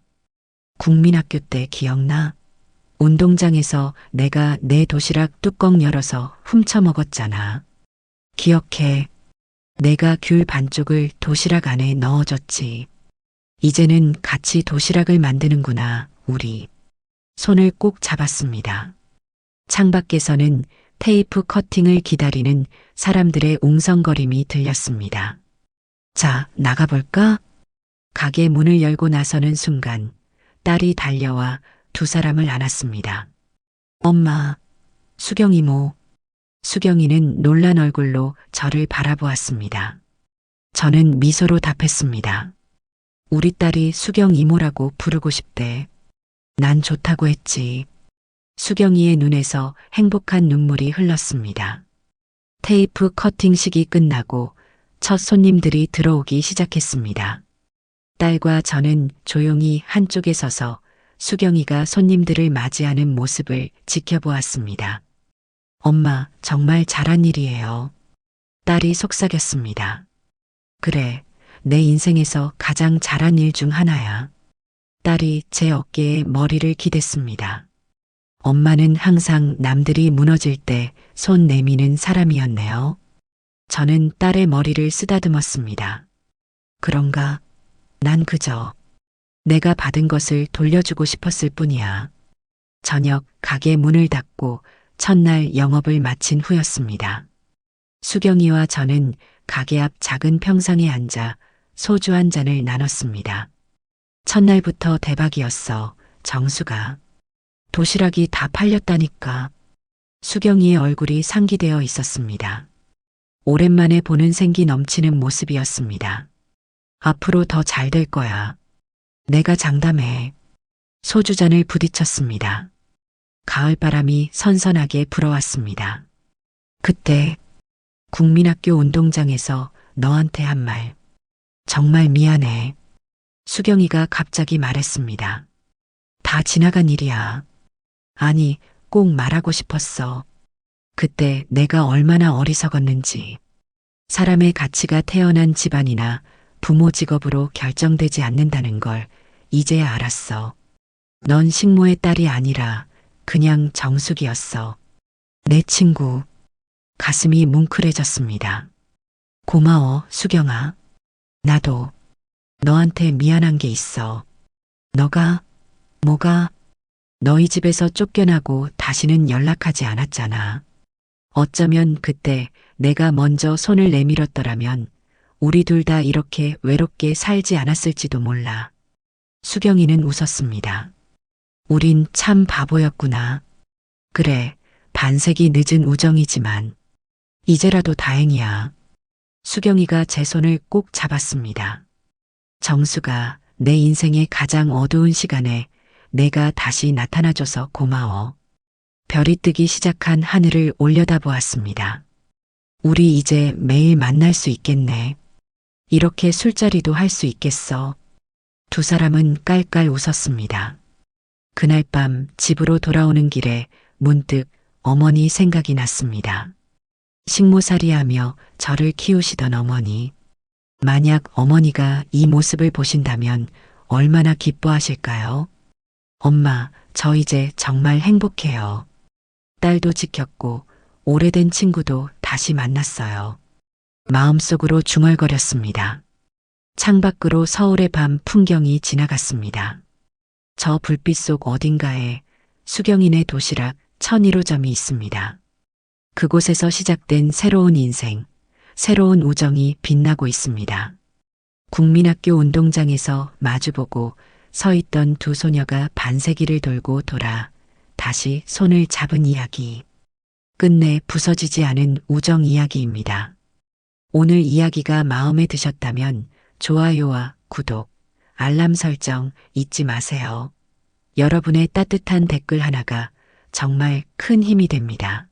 국민학교 때 기억나? 운동장에서 내가 내 도시락 뚜껑 열어서 훔쳐 먹었잖아. 기억해. 내가 귤 반쪽을 도시락 안에 넣어줬지. 이제는 같이 도시락을 만드는구나, 우리. 손을 꼭 잡았습니다. 창밖에서는 테이프 커팅을 기다리는 사람들의 웅성거림이 들렸습니다. 자, 나가볼까? 가게 문을 열고 나서는 순간 딸이 달려와 두 사람을 안았습니다. 엄마, 수경 이모. 수경이는 놀란 얼굴로 저를 바라보았습니다. 저는 미소로 답했습니다. 우리 딸이 수경 이모라고 부르고 싶대. 난 좋다고 했지. 수경이의 눈에서 행복한 눈물이 흘렀습니다. 테이프 커팅식이 끝나고 첫 손님들이 들어오기 시작했습니다. 딸과 저는 조용히 한쪽에 서서 수경이가 손님들을 맞이하는 모습을 지켜보았습니다. 엄마, 정말 잘한 일이에요. 딸이 속삭였습니다. 그래, 내 인생에서 가장 잘한 일 중 하나야. 딸이 제 어깨에 머리를 기댔습니다. 엄마는 항상 남들이 무너질 때 손 내미는 사람이었네요. 저는 딸의 머리를 쓰다듬었습니다. 그런가? 난 그저 내가 받은 것을 돌려주고 싶었을 뿐이야. 저녁 가게 문을 닫고 첫날 영업을 마친 후였습니다. 수경이와 저는 가게 앞 작은 평상에 앉아 소주 한 잔을 나눴습니다. 첫날부터 대박이었어, 정수가. 도시락이 다 팔렸다니까. 수경이의 얼굴이 상기되어 있었습니다. 오랜만에 보는 생기 넘치는 모습이었습니다. 앞으로 더 잘 될 거야. 내가 장담해. 소주잔을 부딪혔습니다. 가을바람이 선선하게 불어왔습니다. 그때 국민학교 운동장에서 너한테 한 말. 정말 미안해. 수경이가 갑자기 말했습니다. 다 지나간 일이야. 아니, 꼭 말하고 싶었어. 그때 내가 얼마나 어리석었는지. 사람의 가치가 태어난 집안이나 부모 직업으로 결정되지 않는다는 걸 이제야 알았어. 넌 식모의 딸이 아니라 그냥 정숙이었어. 내 친구. 가슴이 뭉클해졌습니다. 고마워, 수경아. 나도 너한테 미안한 게 있어. 너가, 뭐가, 너희 집에서 쫓겨나고 다시는 연락하지 않았잖아. 어쩌면 그때 내가 먼저 손을 내밀었더라면 우리 둘 다 이렇게 외롭게 살지 않았을지도 몰라. 수경이는 웃었습니다. 우린 참 바보였구나. 그래, 반세기 늦은 우정이지만 이제라도 다행이야. 수경이가 제 손을 꼭 잡았습니다. 정수가 내 인생의 가장 어두운 시간에 내가 다시 나타나줘서 고마워. 별이 뜨기 시작한 하늘을 올려다보았습니다. 우리 이제 매일 만날 수 있겠네. 이렇게 술자리도 할 수 있겠어. 두 사람은 깔깔 웃었습니다. 그날 밤 집으로 돌아오는 길에 문득 어머니 생각이 났습니다. 식모살이하며 저를 키우시던 어머니. 만약 어머니가 이 모습을 보신다면 얼마나 기뻐하실까요? 엄마, 저 이제 정말 행복해요. 딸도 지켰고 오래된 친구도 다시 만났어요. 마음속으로 중얼거렸습니다. 창밖으로 서울의 밤 풍경이 지나갔습니다. 저 불빛 속 어딘가에 수경이네 도시락 1001호점이 있습니다. 그곳에서 시작된 새로운 인생, 새로운 우정이 빛나고 있습니다. 국민학교 운동장에서 마주보고 서 있던 두 소녀가 반세기를 돌고 돌아 다시 손을 잡은 이야기. 끝내 부서지지 않은 우정 이야기입니다. 오늘 이야기가 마음에 드셨다면 좋아요와 구독, 알람 설정 잊지 마세요. 여러분의 따뜻한 댓글 하나가 정말 큰 힘이 됩니다.